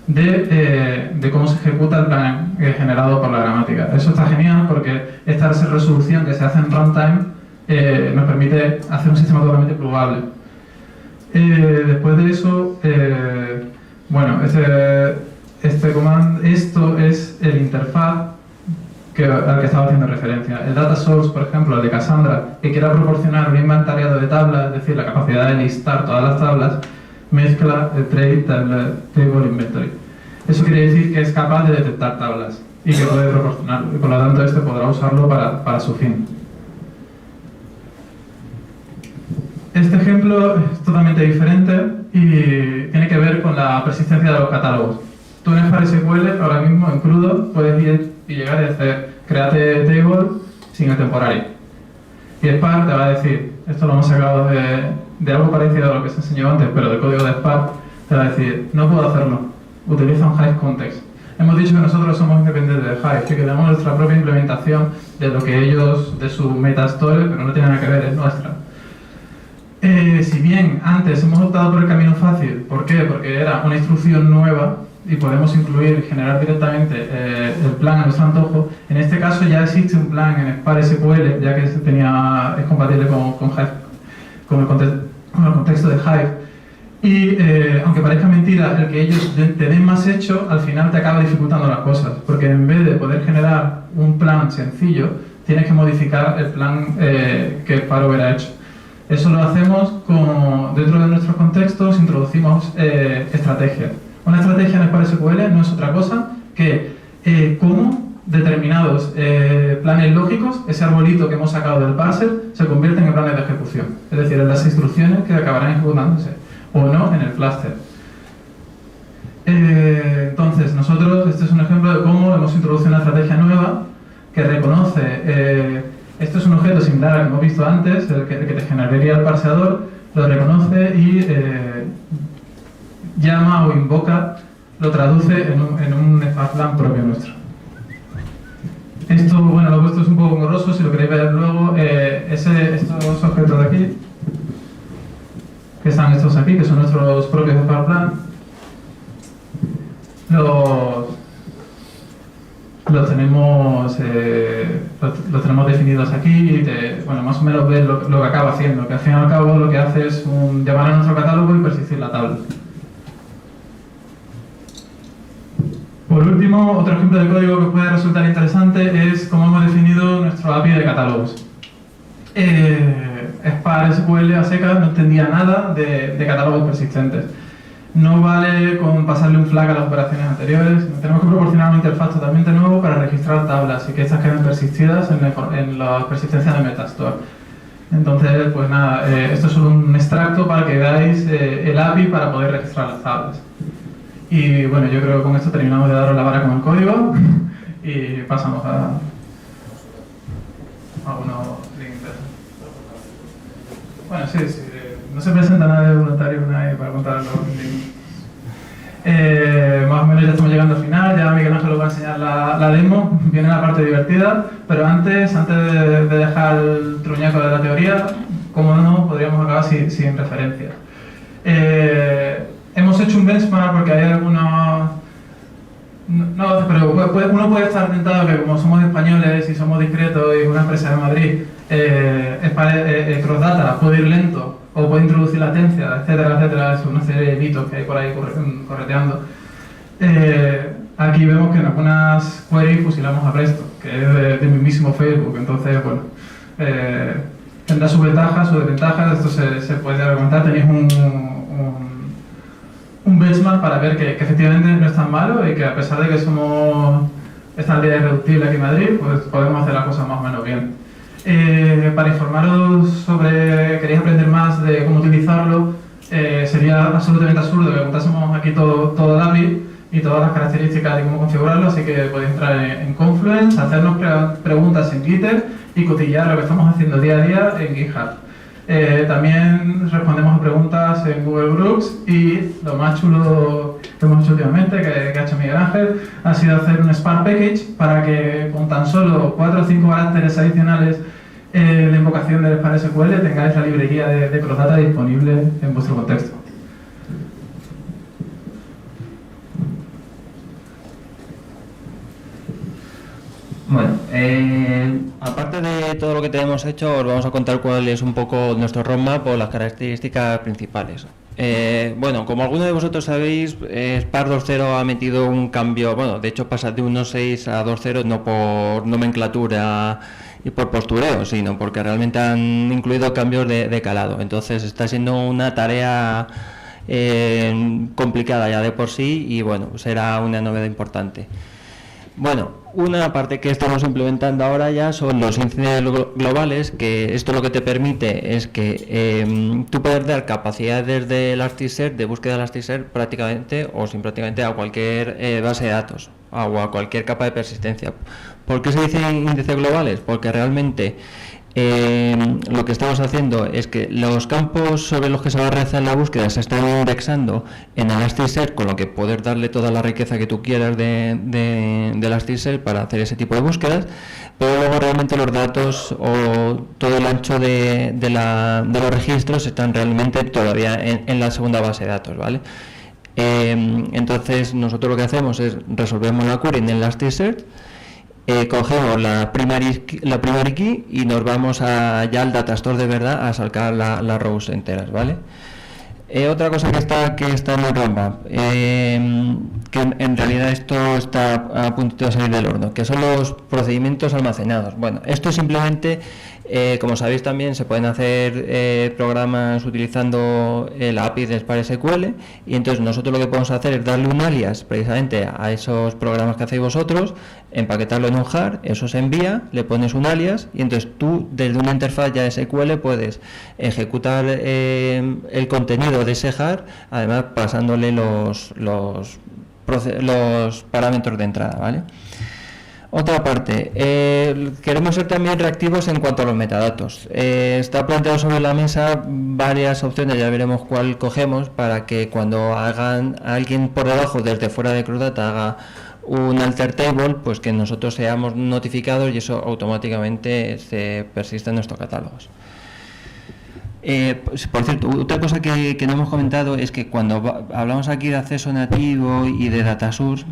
de cómo se ejecuta el plan generado por la gramática. Eso está genial porque esta resolución que se hace en runtime nos permite hacer un sistema totalmente plugable. Después de eso, bueno, esto es el interfaz al que estaba haciendo referencia. El data source, por ejemplo, el de Cassandra, que quiera proporcionar un inventariado de tablas, es decir, la capacidad de listar todas las tablas, mezcla el table inventory. Eso quiere decir que es capaz de detectar tablas y que puede proporcionarlo, y por lo tanto este podrá usarlo para su fin. Este ejemplo es totalmente diferente y tiene que ver con la persistencia de los catálogos. Tú en Spark SQL, ahora mismo en crudo, puedes ir y llegar y hacer create table sin el temporary. Y Spark te va a decir, esto lo hemos sacado de algo parecido a lo que se enseñó antes, pero del código de Spark, te va a decir, no puedo hacerlo, utiliza un Hive context. Hemos dicho que nosotros somos independientes de Hive, que queremos nuestra propia implementación de lo que ellos, de su metastore, pero no tiene nada que ver, es nuestra. Si bien antes hemos optado por el camino fácil, ¿por qué? Porque era una instrucción nueva y podemos incluir y generar directamente el plan a nuestro antojo. En este caso ya existe un plan en Spark SQL, ya que es compatible con Hive, con el contexto de Hive. Y aunque parezca mentira, el que ellos te den más hecho, al final te acaba dificultando las cosas, porque en vez de poder generar un plan sencillo, tienes que modificar el plan que Spark hubiera hecho. Eso lo hacemos dentro de nuestros contextos, introducimos estrategias. Una estrategia en Spark SQL no es otra cosa que cómo determinados planes lógicos, ese arbolito que hemos sacado del parser, se convierten en planes de ejecución. Es decir, en las instrucciones que acabarán ejecutándose, o no en el cluster. Entonces, nosotros, este es un ejemplo de cómo hemos introducido una estrategia nueva que reconoce, esto es un objeto similar al que hemos visto antes, el que te generaría el parseador, lo reconoce y llama o invoca, lo traduce en un Spark plan propio nuestro. Esto, bueno, lo he puesto es un poco engorroso, si lo queréis ver luego, estos objetos de aquí, que están estos aquí, que son nuestros propios Spark plan, los tenemos definidos aquí y bueno, más o menos ves lo que acaba haciendo, que al fin y al cabo lo que hace es llamar a nuestro catálogo y persistir la tabla. Por último, otro ejemplo de código que puede resultar interesante es cómo hemos definido nuestro API de catálogos. Spark SQL a secas no entendía nada de catálogos persistentes. No vale con pasarle un flag a las operaciones anteriores, tenemos que proporcionar una interfaz totalmente nueva para registrar tablas y que estas queden persistidas en la persistencia de Metastore. Entonces, pues nada, esto es un extracto para que veáis el API para poder registrar las tablas. Y bueno, yo creo que con esto terminamos de daros la vara con el código y pasamos a algunos links. Bueno, sí, no se presenta nada de voluntario nadie para contar los links. Más o menos ya estamos llegando al final, ya Miguel Ángel os va a enseñar la demo, viene la parte divertida, pero antes de dejar el truñaco de la teoría, como no, podríamos acabar sin referencias. Hemos hecho un benchmark porque hay algunos... No, pero uno puede estar tentado que como somos españoles y somos discretos y una empresa de Madrid, Crossdata puede ir lento o puede introducir latencia, etcétera, etcétera, es una serie de mitos que hay por ahí correteando. Aquí vemos que en algunas queries fusilamos a Presto, que es del mismísimo Facebook, entonces, bueno, tendrá sus ventajas, sus desventajas, esto se puede argumentar. Tenéis un benchmark para ver que efectivamente no es tan malo y que a pesar de que somos esta aldea irreductible aquí en Madrid, pues podemos hacer las cosas más o menos bien. Para informaros sobre, queréis aprender más de cómo utilizarlo, sería absolutamente absurdo que contásemos aquí todo el API y todas las características de cómo configurarlo, así que podéis entrar en Confluence, hacernos preguntas en Twitter y cotillar lo que estamos haciendo día a día en GitHub. También respondemos a preguntas en Google Groups y lo más chulo que hemos hecho últimamente, que ha hecho Miguel Ángel, ha sido hacer un Spark Package para que con tan solo 4 o 5 caracteres adicionales de invocación del Spark SQL tengáis la librería de Crossdata disponible en vuestro contexto. Bueno, aparte de todo lo que tenemos hecho, os vamos a contar cuál es un poco nuestro roadmap o las características principales. Bueno, como algunos de vosotros sabéis, Spark 2.0 ha metido un cambio, bueno, de hecho pasa de 1.6 a 2.0 no por nomenclatura y por postureo, sino porque realmente han incluido cambios de calado. Entonces está siendo una tarea complicada ya de por sí y bueno, será una novedad importante. Bueno, una parte que estamos implementando ahora ya son los índices globales, que esto lo que te permite es que tú puedes dar capacidades de Elasticsearch, de búsqueda de Elasticsearch prácticamente o sin prácticamente a cualquier base de datos o a cualquier capa de persistencia. ¿Por qué se dicen índices globales? Porque realmente lo que estamos haciendo es que los campos sobre los que se va a realizar la búsqueda se están indexando en Elasticsearch, con lo que poder darle toda la riqueza que tú quieras de Elasticsearch para hacer ese tipo de búsquedas, pero luego realmente los datos o todo el ancho de los registros están realmente todavía en la segunda base de datos, ¿vale? Entonces nosotros lo que hacemos es resolvemos la query en Elasticsearch, cogemos la primary key y nos vamos ya al datastore de verdad a sacar las rows enteras, ¿vale? Otra cosa que está en el roadmap, que en realidad esto está a punto de salir del horno, que son los procedimientos almacenados. Bueno, esto simplemente, como sabéis también, se pueden hacer programas utilizando el API de Spark SQL, y entonces nosotros lo que podemos hacer es darle un alias precisamente a esos programas que hacéis vosotros, empaquetarlo en un jar, eso se envía, le pones un alias y entonces tú desde una interfaz ya de SQL puedes ejecutar el contenido de ese jar, además pasándole los parámetros de entrada, ¿vale? Otra parte, queremos ser también reactivos en cuanto a los metadatos. Está planteado sobre la mesa varias opciones, ya veremos cuál cogemos, para que cuando alguien por debajo desde fuera de Crossdata haga un alter table, pues que nosotros seamos notificados y eso automáticamente se persiste en nuestros catálogos. Pues, por cierto, otra cosa que no hemos comentado es que cuando hablamos aquí de acceso nativo y de data source,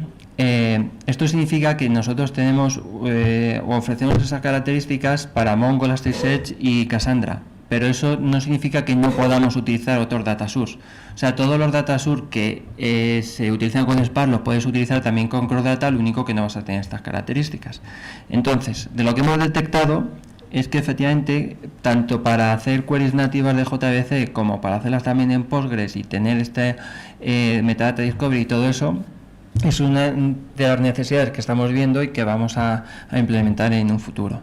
esto significa que nosotros tenemos o ofrecemos esas características para Mongo, Elasticsearch y Cassandra, pero eso no significa que no podamos utilizar otros data source. O sea, todos los data source que se utilizan con Spark los puedes utilizar también con Crossdata, lo único que no vas a tener estas características. Entonces, de lo que hemos detectado es que efectivamente, tanto para hacer queries nativas de JDBC como para hacerlas también en Postgres y tener este metadata discovery y todo eso, es una de las necesidades que estamos viendo y que vamos a implementar en un futuro.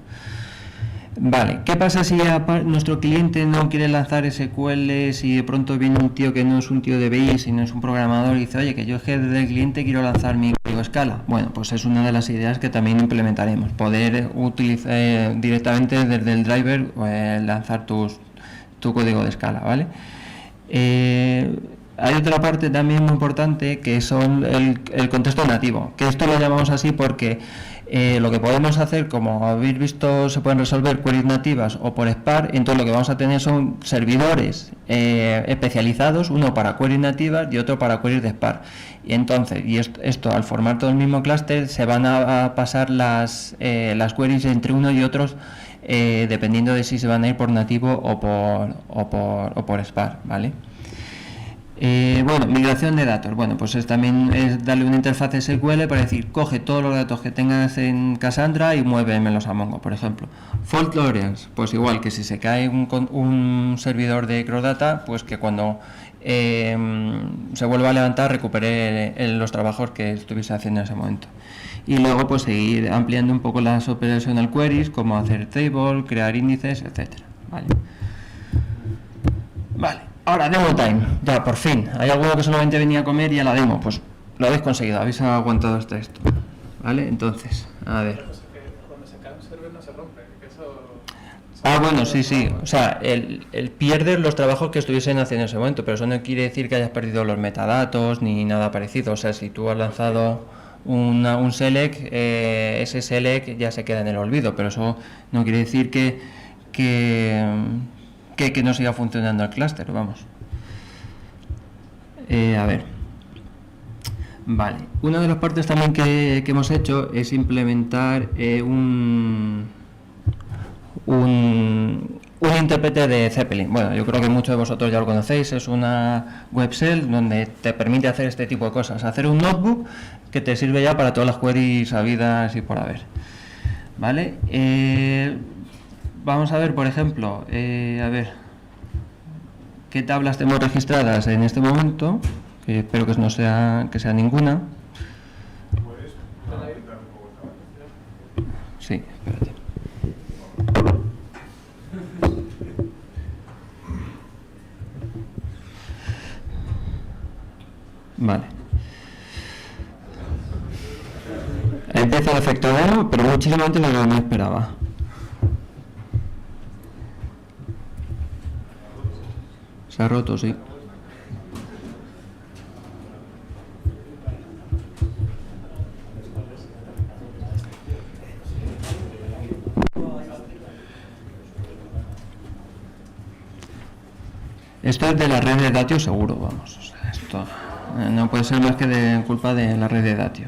Vale, ¿qué pasa si nuestro cliente no quiere lanzar SQL, si de pronto viene un tío que no es un tío de BI, sino es un programador y dice, oye, que yo es que desde el cliente quiero lanzar mi código Scala? Bueno, pues es una de las ideas que también implementaremos, poder utilizar directamente desde el driver lanzar tu código de Scala, ¿vale? Hay otra parte también muy importante que son el contexto nativo, que esto lo llamamos así porque lo que podemos hacer, como habéis visto, se pueden resolver queries nativas o por Spark, entonces lo que vamos a tener son servidores especializados, uno para queries nativas y otro para queries de Spark. Y entonces, esto al formar todo el mismo clúster, se van a pasar las queries entre uno y otros dependiendo de si se van a ir por nativo o por Spark, ¿vale? Bueno, migración de datos. Bueno, pues también es darle una interfaz SQL para decir, coge todos los datos que tengas en Cassandra y muévemelos a Mongo, por ejemplo. Fault tolerance, pues igual que si se cae un servidor de Crossdata, pues que cuando se vuelva a levantar recupere los trabajos que estuviese haciendo en ese momento. Y luego pues seguir ampliando un poco las operational queries, como hacer table, crear índices, etcétera. Vale. Ahora, demo time, ya por fin. Hay alguno que solamente venía a comer y a la demo, pues lo habéis conseguido, habéis aguantado hasta esto. ¿Vale? Entonces, a ver. Cuando se cae un server no se rompe, que eso... Bueno, sí. O sea, el pierdes los trabajos que estuviesen haciendo en ese momento, pero eso no quiere decir que hayas perdido los metadatos ni nada parecido. O sea, si tú has lanzado un select, ese select ya se queda en el olvido, pero eso no quiere decir que no siga funcionando el clúster, vamos. A ver. Vale. Una de las partes también que hemos hecho es implementar un intérprete de Zeppelin. Bueno, yo creo que muchos de vosotros ya lo conocéis. Es una web shell donde te permite hacer este tipo de cosas. Hacer un notebook que te sirve ya para todas las queries habidas y por haber. ¿Vale? Vamos a ver, por ejemplo, qué tablas tenemos registradas en este momento, que espero que no sea ninguna. Sí, espérate. Vale. Empieza el efecto demo, pero muchísimo antes de lo que me esperaba. Se ha roto, sí. Esto es de la red de Datio seguro, vamos. O sea, esto no puede ser más que de culpa de la red de Datio.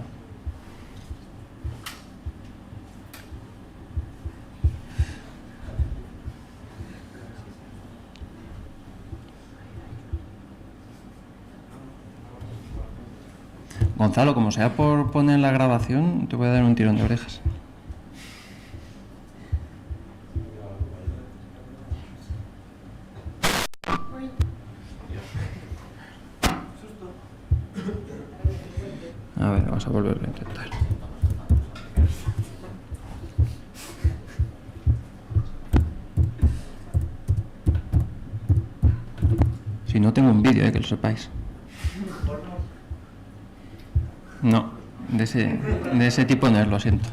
Gonzalo, como sea por poner la grabación, te voy a dar un tirón de orejas. A ver, vamos a volverlo a intentar. Si no, tengo un vídeo, que lo sepáis. No, de ese tipo no es, lo siento.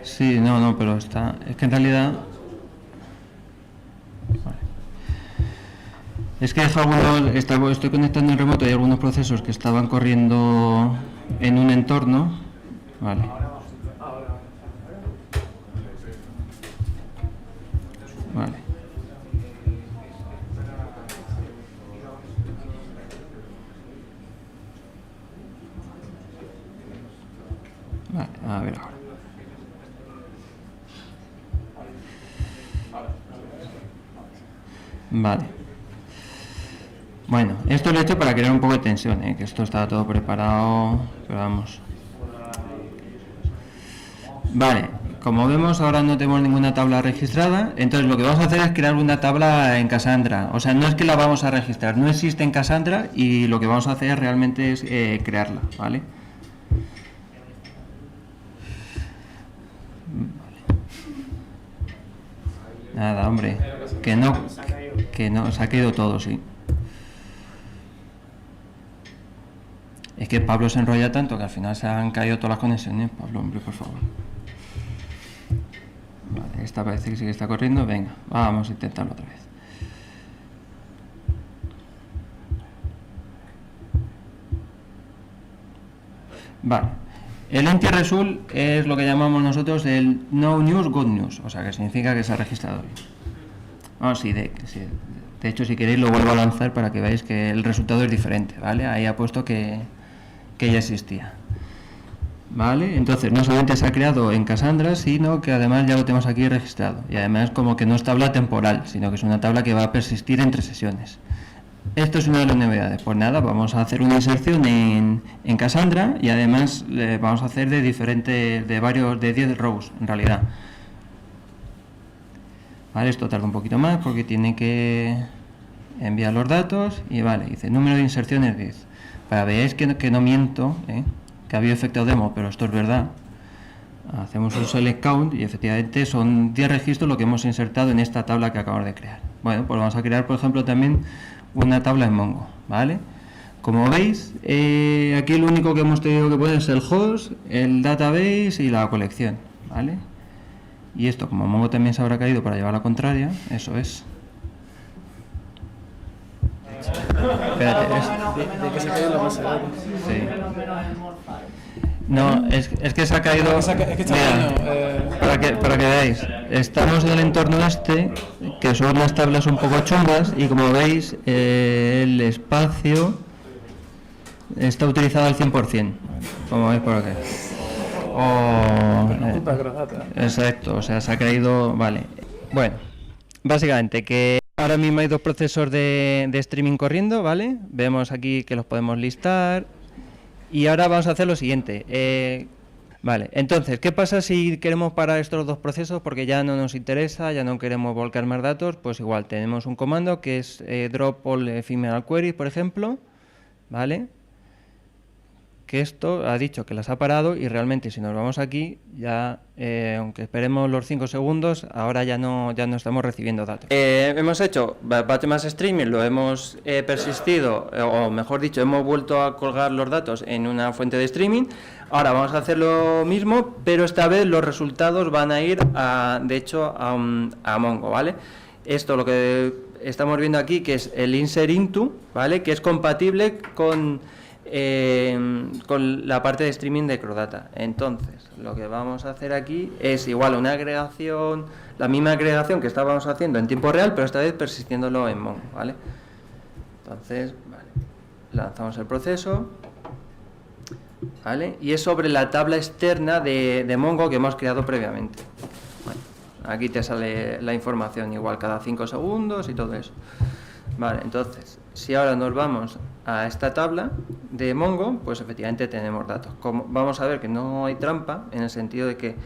Sí, no, pero está... Es que en realidad... Vale. Es que estoy conectando en remoto y hay algunos procesos que estaban corriendo en un entorno. Vale. Vale. Vale, a ver ahora. Vale. Bueno, esto lo he hecho para crear un poco de tensión, que esto estaba todo preparado, pero vamos. Vale, como vemos ahora no tenemos ninguna tabla registrada, entonces lo que vamos a hacer es crear una tabla en Cassandra. O sea, no es que la vamos a registrar, no existe en Cassandra y lo que vamos a hacer realmente es crearla, ¿vale? Nada, hombre, que no, se ha caído todo, sí. Es que Pablo se enrolla tanto que al final se han caído todas las conexiones. Pablo, hombre, por favor. Vale, esta parece que sí que está corriendo. Venga, vamos a intentarlo otra vez. Vale. El empty result es lo que llamamos nosotros el no news, good news. O sea, que significa que se ha registrado bien. Vamos, sí, de hecho, si queréis lo vuelvo a lanzar para que veáis que el resultado es diferente, ¿vale? Ahí ha puesto que que ya existía. Vale, entonces no solamente se ha creado en Cassandra, sino que además ya lo tenemos aquí registrado. Y además como que no es tabla temporal, sino que es una tabla que va a persistir entre sesiones. Esto es una de las novedades. Pues nada, vamos a hacer una inserción en Cassandra y además vamos a hacer de 10 rows en realidad. Vale, esto tarda un poquito más porque tiene que enviar los datos y vale, dice número de inserciones 10. Para que veáis que no miento, que había efecto demo, pero esto es verdad. Hacemos un select count y efectivamente son 10 registros lo que hemos insertado en esta tabla que acabamos de crear. Bueno, pues vamos a crear, por ejemplo, también una tabla en Mongo, ¿vale? Como veis, aquí lo único que hemos tenido que poner es el host, el database y la colección, ¿vale? Y esto, como Mongo también se habrá caído para llevar la contraria, eso es. Espérate, de que se caiga la base de datos. Sí. No, es que se ha caído. Para que veáis, estamos en el entorno este, que son unas tablas un poco chungas, y como veis, el espacio está utilizado al 100%, como veis por aquí. Exacto, o sea, se ha caído. Vale. Bueno, básicamente que ahora mismo hay dos procesos de streaming corriendo, ¿vale? Vemos aquí que los podemos listar. Y ahora vamos a hacer lo siguiente. Vale, entonces, ¿qué pasa si queremos parar estos dos procesos porque ya no nos interesa, ya no queremos volcar más datos? Pues igual, tenemos un comando que es drop all ephemeral queries, por ejemplo, ¿vale? Que esto ha dicho que las ha parado y realmente si nos vamos aquí, ya, aunque esperemos los 5 segundos, ahora ya no estamos recibiendo datos. Hemos hecho batch mass streaming, lo hemos persistido, o mejor dicho, hemos vuelto a colgar los datos en una fuente de streaming. Ahora vamos a hacer lo mismo, pero esta vez los resultados van a ir, de hecho, a Mongo, ¿vale? Esto lo que estamos viendo aquí, que es el insert into, ¿vale? Que es compatible con la parte de streaming de Crossdata. Entonces, lo que vamos a hacer aquí es igual una agregación, la misma agregación que estábamos haciendo en tiempo real, pero esta vez persistiéndolo en Mongo, ¿vale? Entonces, vale, lanzamos el proceso, ¿vale? Y es sobre la tabla externa de Mongo que hemos creado previamente. Bueno, aquí te sale la información igual cada 5 segundos y todo eso. Vale, entonces, si ahora nos vamos a esta tabla de Mongo, pues efectivamente tenemos datos. Como vamos a ver que no hay trampa, en el sentido de que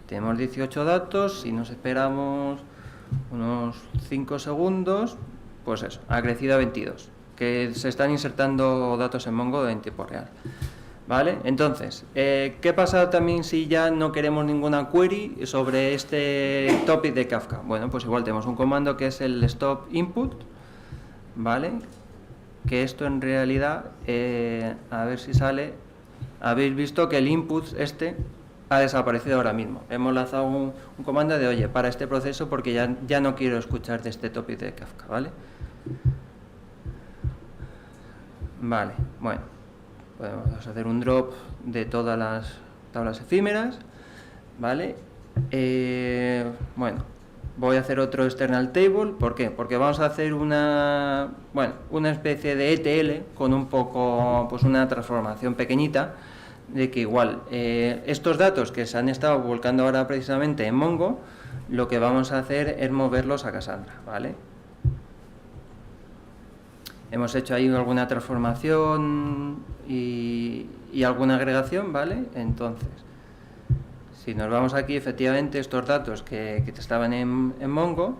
tenemos 18 datos, si nos esperamos unos 5 segundos, pues eso, ha crecido a 22, que se están insertando datos en Mongo en tiempo real. ¿Vale? Entonces, ¿qué pasa también si ya no queremos ninguna query sobre este topic de Kafka? Bueno, pues igual tenemos un comando que es el stop input, ¿vale? Que esto en realidad, a ver si sale, habéis visto que el input ha desaparecido ahora mismo. Hemos lanzado un comando de, oye, para este proceso porque ya no quiero escuchar de este topic de Kafka, ¿vale? Vale, bueno, podemos hacer un drop de todas las tablas efímeras, ¿vale? Bueno, voy a hacer otro external table. ¿Por qué? Porque vamos a hacer una especie de ETL con un poco, pues una transformación pequeñita, de que igual estos datos que se han estado volcando ahora precisamente en Mongo, lo que vamos a hacer es moverlos a Cassandra, ¿vale? Hemos hecho ahí alguna transformación y alguna agregación, ¿vale? Entonces, si nos vamos aquí, efectivamente, estos datos que estaban en Mongo,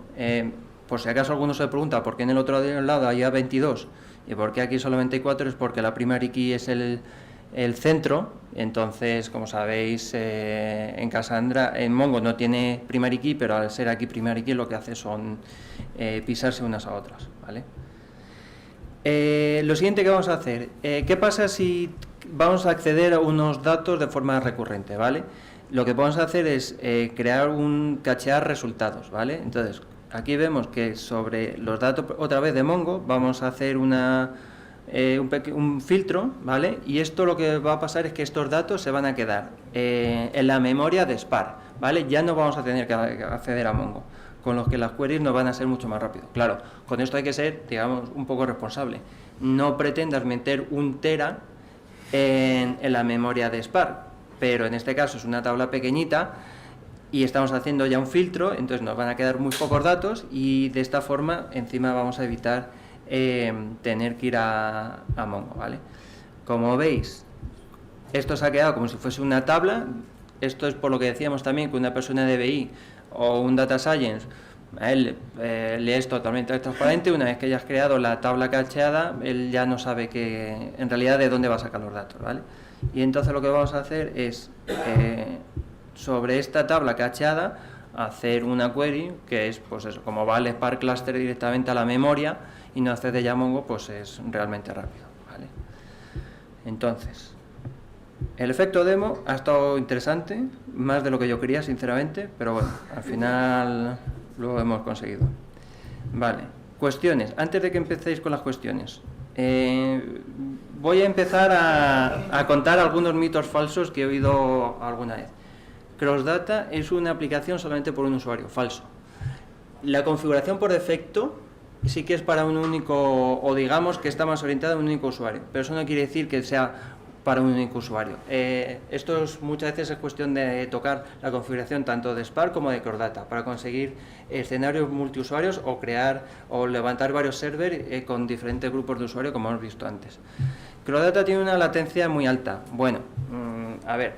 por si acaso alguno se pregunta por qué en el otro lado había 22 y por qué aquí solamente hay 4, es porque la primary key es el centro. Entonces, como sabéis, en Cassandra, en Mongo no tiene primary key, pero al ser aquí primary key lo que hace son pisarse unas a otras, ¿vale? Lo siguiente que vamos a hacer, ¿qué pasa si vamos a acceder a unos datos de forma recurrente, ¿vale? Lo que vamos a hacer es cachear resultados, ¿vale? Entonces, aquí vemos que sobre los datos otra vez de Mongo vamos a hacer un filtro, ¿vale? Y esto lo que va a pasar es que estos datos se van a quedar en la memoria de Spark, ¿vale? Ya no vamos a tener que acceder a Mongo, con los que las queries nos van a ser mucho más rápido. Claro, con esto hay que ser, digamos, un poco responsable. No pretendas meter 1 tera en la memoria de Spark, pero en este caso es una tabla pequeñita y estamos haciendo ya un filtro, entonces nos van a quedar muy pocos datos y de esta forma encima vamos a evitar tener que ir a Mongo, ¿vale? Como veis, esto se ha quedado como si fuese una tabla. Esto es por lo que decíamos también que una persona de BI o un Data Science, él le es totalmente transparente. Una vez que hayas creado la tabla cacheada, él ya no sabe que en realidad de dónde va a sacar los datos, ¿vale? Y entonces lo que vamos a hacer es sobre esta tabla cacheada hacer una query que es, pues eso, como va el Spark Cluster directamente a la memoria y no hace de Yamongo, pues es realmente rápido, ¿vale? Entonces, el efecto demo ha estado interesante, más de lo que yo quería, sinceramente, pero bueno, al final lo hemos conseguido. Vale, cuestiones. Antes de que empecéis con las cuestiones, voy a empezar a contar algunos mitos falsos que he oído alguna vez. CrossData es una aplicación solamente por un usuario. Falso. La configuración por defecto sí que es para un único, o digamos que está más orientada a un único usuario, pero eso no quiere decir que sea para un único usuario. Esto muchas veces es cuestión de tocar la configuración tanto de Spark como de CrossData para conseguir escenarios multiusuarios o crear o levantar varios servers con diferentes grupos de usuarios, como hemos visto antes. CrossData tiene una latencia muy alta. Bueno, a ver,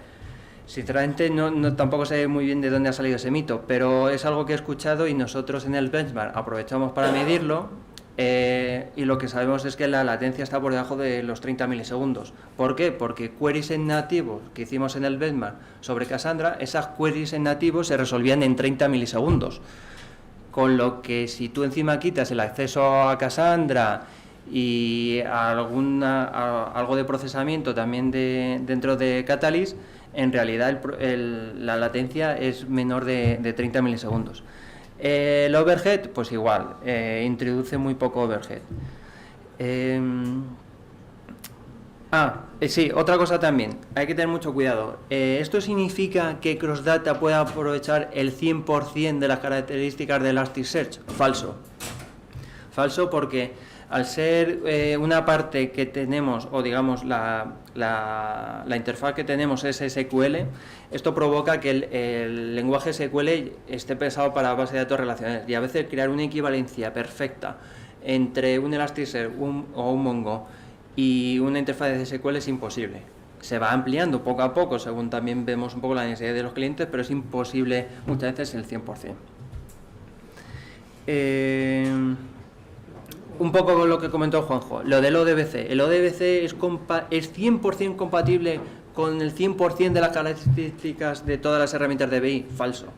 sinceramente no tampoco sé muy bien de dónde ha salido ese mito, pero es algo que he escuchado y nosotros en el benchmark aprovechamos para medirlo. Y lo que sabemos es que la latencia está por debajo de los 30 milisegundos. ¿Por qué? Porque queries en nativo que hicimos en el benchmark sobre Cassandra, esas queries en nativo se resolvían en 30 milisegundos. Con lo que si tú encima quitas el acceso a Cassandra y algo de procesamiento también dentro de Catalyst, en realidad la latencia es menor de 30 milisegundos. El overhead, pues igual, introduce muy poco overhead. Sí, otra cosa también, hay que tener mucho cuidado. ¿Esto significa que CrossData puede aprovechar el 100% de las características de Elasticsearch? Falso. Falso porque al ser una parte que tenemos, o digamos la interfaz que tenemos es SQL, esto provoca que el lenguaje SQL esté pensado para base de datos relacionales y a veces crear una equivalencia perfecta entre un Elasticsearch o un Mongo y una interfaz de SQL es imposible. Se va ampliando poco a poco según también vemos un poco la necesidad de los clientes, pero es imposible muchas veces el 100%. Un poco con lo que comentó Juanjo, lo del ODBC. El ODBC es 100% compatible con el 100% de las características de todas las herramientas de BI. Falso.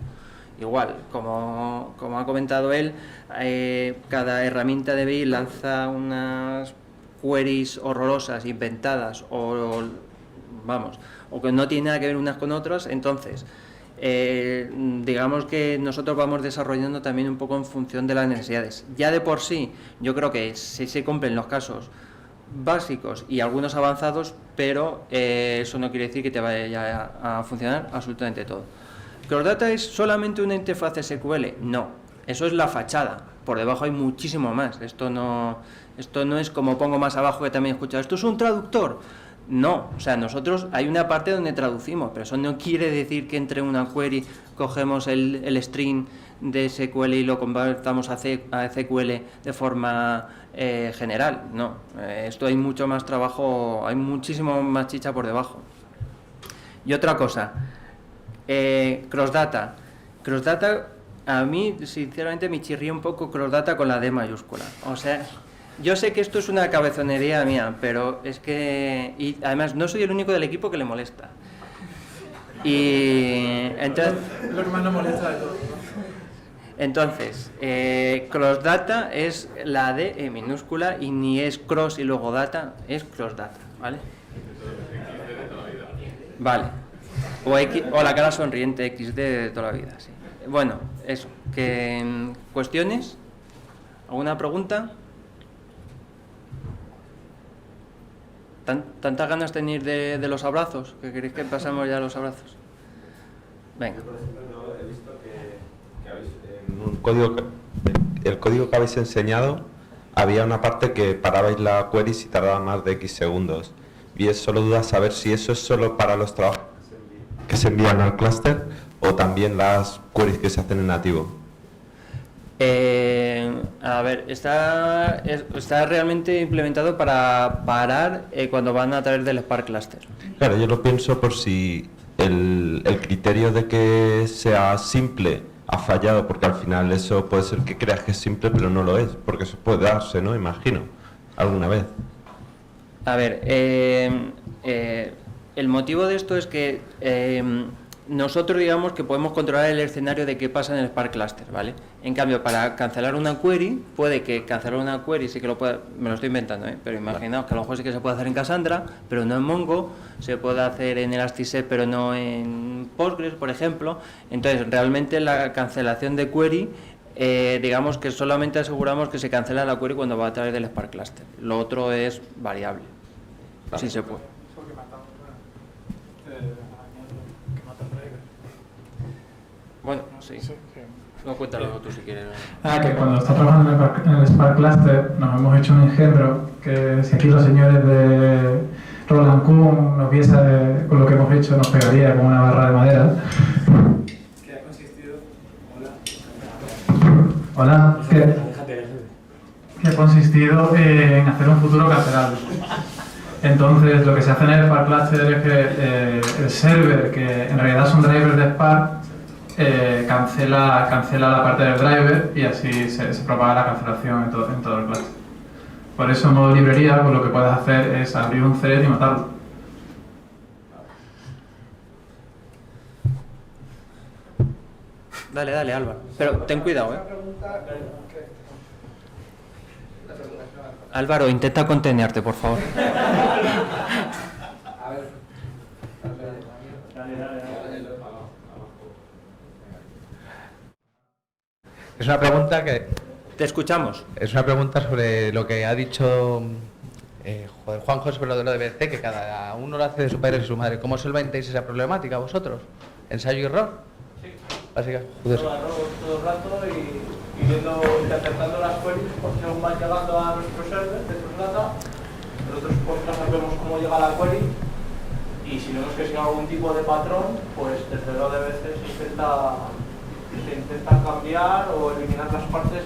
Igual, como ha comentado él, cada herramienta de BI lanza unas queries horrorosas, inventadas, o que no tienen nada que ver unas con otras. Entonces, digamos que nosotros vamos desarrollando también un poco en función de las necesidades. Ya de por sí, yo creo que sí se cumplen los casos básicos y algunos avanzados, pero eso no quiere decir que te vaya a funcionar absolutamente todo. ¿CrossData es solamente una interfaz SQL? No, eso es la fachada. Por debajo hay muchísimo más. Esto no es como pongo más abajo que también he escuchado. ¿Esto es un traductor? No, o sea, nosotros hay una parte donde traducimos, pero eso no quiere decir que entre una query cogemos el string de SQL y lo convertamos a SQL de forma general. No, esto hay mucho más trabajo, hay muchísimo más chicha por debajo. Y otra cosa, CrossData. CrossData, a mí sinceramente me chirría un poco CrossData con la D mayúscula. O sea, yo sé que esto es una cabezonería mía, pero es que... Y además no soy el único del equipo que le molesta. Y entonces... Lo que más nos molesta de todo. Entonces, CrossData es la D en minúscula y ni es cross y luego data, es CrossData, ¿vale? Vale. O la cara sonriente XD de toda la vida, sí. Bueno, eso. ¿Cuestiones? ¿Alguna pregunta? ¿Tantas ganas tenéis de los abrazos? ¿Que queréis que pasemos ya a los abrazos? Venga. Yo, por ejemplo, he visto que habéis, el código que habéis enseñado, había una parte que parabais la query si tardaba más de X segundos. Y es solo duda saber si eso es solo para los trabajos que se envían al clúster o también las queries que se hacen en nativo. A ver, está realmente implementado para parar cuando van a través del Spark Cluster. Claro, yo lo pienso por si el criterio de que sea simple ha fallado, porque al final eso puede ser que creas que es simple pero no lo es, porque eso puede darse, ¿no? Imagino, alguna vez. A ver, el motivo de esto es que nosotros digamos que podemos controlar el escenario de qué pasa en el Spark Cluster, ¿vale? En cambio, para cancelar una query, puede que cancelar una query sí que lo pueda, me lo estoy inventando, pero imaginaos que a lo mejor sí que se puede hacer en Cassandra, pero no en Mongo, se puede hacer en Elasticsearch, pero no en Postgres, por ejemplo. Entonces, realmente la cancelación de query, digamos que solamente aseguramos que se cancela la query cuando va a través del Spark Cluster. Lo otro es variable, si se puede. Bueno, sí. No, cuéntalo tú si quieres. Que cuando está trabajando en el Spark Cluster nos hemos hecho un engendro que si aquí los señores de Roland Kuhn nos viese con lo que hemos hecho nos pegaría como una barra de madera. ¿Qué ha consistido? Hola. Que ha consistido en hacer un futuro cancelable. Entonces lo que se hace en el Spark Cluster es que el server, que en realidad son drivers de Spark, cancela la parte del driver y así se propaga la cancelación en todo el cluster. Por eso en modo librería pues lo que puedes hacer es abrir un thread y matarlo. Dale, Álvaro. Pero ten cuidado, Álvaro, intenta contenerte, por favor. Es una pregunta que... Te escuchamos. Es una pregunta sobre lo que ha dicho Juanjo sobre lo de BC, que cada uno lo hace de su padre y de su madre. ¿Cómo solventáis esa problemática vosotros? ¿Ensayo y error? Sí. Básicamente. Todo el rato y interpretando las queries según van llegando a nuestro server de Crossdata. Nosotros por casa vemos cómo llega la query y si vemos que sigue algún tipo de patrón, pues desde el ODBC se intenta cambiar o eliminar las partes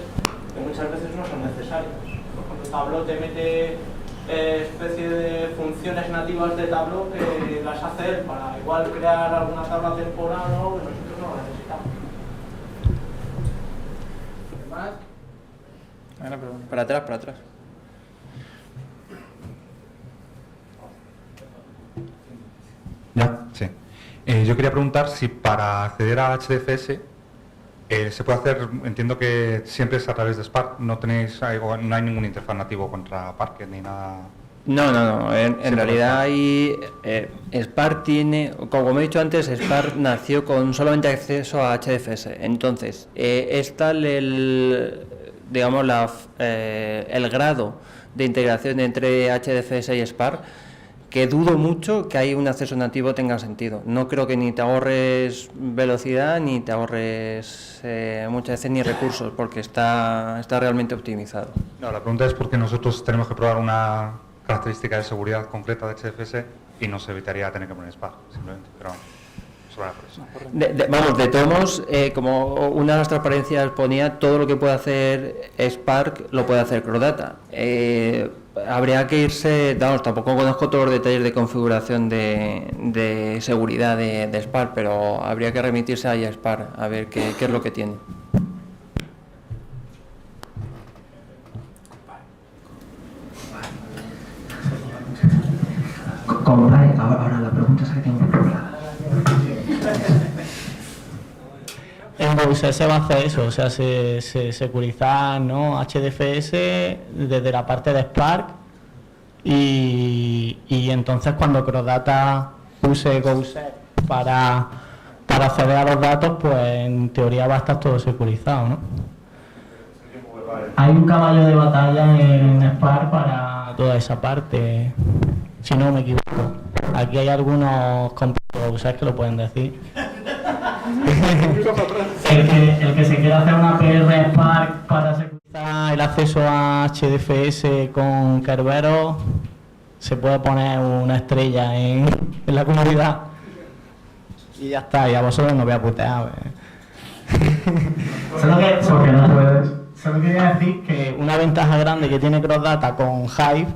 que muchas veces no son necesarias. Por ejemplo, Tableau te mete especie de funciones nativas de Tableau que las hace él para igual crear alguna tabla temporal o que nosotros no lo necesitamos. ¿Qué más? Para atrás. Ya, sí. Yo quería preguntar si para acceder a HDFS se puede hacer, entiendo que siempre es a través de Spark, no hay ningún interfaz nativo contra Parquet ni nada. No. En realidad hay Spark tiene, como he dicho antes, Spark nació con solamente acceso a HDFS. Entonces, está el grado de integración entre HDFS y Spark, que dudo mucho que ahí un acceso nativo tenga sentido. No creo que ni te ahorres velocidad ni te ahorres muchas veces ni recursos, porque está realmente optimizado. No, la pregunta es porque nosotros tenemos que probar una característica de seguridad concreta de HDFS y nos evitaría tener que poner Spark, simplemente, pero solo por eso. De todos modos, como una de las transparencias ponía, todo lo que puede hacer Spark lo puede hacer Crossdata. Habría que irse, tampoco conozco todos los detalles de configuración de seguridad de Spark, pero habría que remitirse ahí a Spark a ver qué es lo que tiene. Ahora la pregunta es que tengo preparada. En Bowser se va a hacer eso, o sea, se securizar, ¿no?, HDFS desde la parte de Spark y entonces cuando Crossdata use Gouser para acceder a los datos, pues en teoría va a estar todo securizado, ¿no? Hay un caballo de batalla en Spark para toda esa parte, si no me equivoco. Aquí hay algunos compiladores que lo pueden decir. el que se quiera hacer una PR Spark para securizar el acceso a HDFS con Kerberos, se puede poner una estrella en la comunidad y ya está, y a vosotros no voy a putear. Porque no puedes. Solo quería decir que una ventaja grande que tiene CrossData con Hive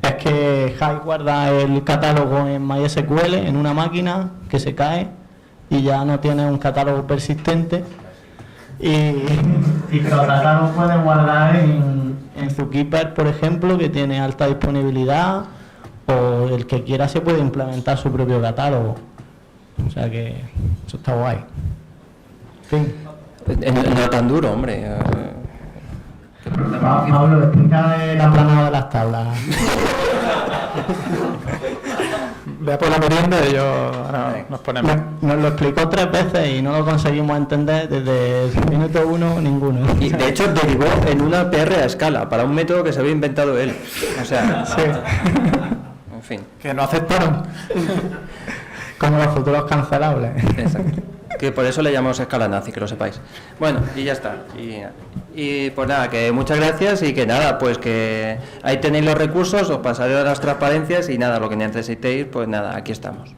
es que Hive guarda el catálogo en MySQL en una máquina que se cae y ya no tiene un catálogo persistente, y CrossData lo puede guardar en Zookeeper, por ejemplo, que tiene alta disponibilidad, o el que quiera se puede implementar su propio catálogo. O sea que eso está guay. En fin. No tan duro, hombre. Pablo, explica el aplanado de las tablas. Ve por la merienda y yo ahora nos ponemos. Nos lo explicó 3 veces y no lo conseguimos entender desde el minuto 1 ninguno. Y de hecho derivó en una PR a escala, para un método que se había inventado él. O sea, Sí. en fin. Que no aceptaron. Como los futuros cancelables. Exacto. Que por eso le llamamos escala nazi, que lo sepáis. Bueno, y ya está. Y pues nada, que muchas gracias y que nada, pues que ahí tenéis los recursos, os pasaré las transparencias y nada, lo que necesitéis, pues nada, aquí estamos.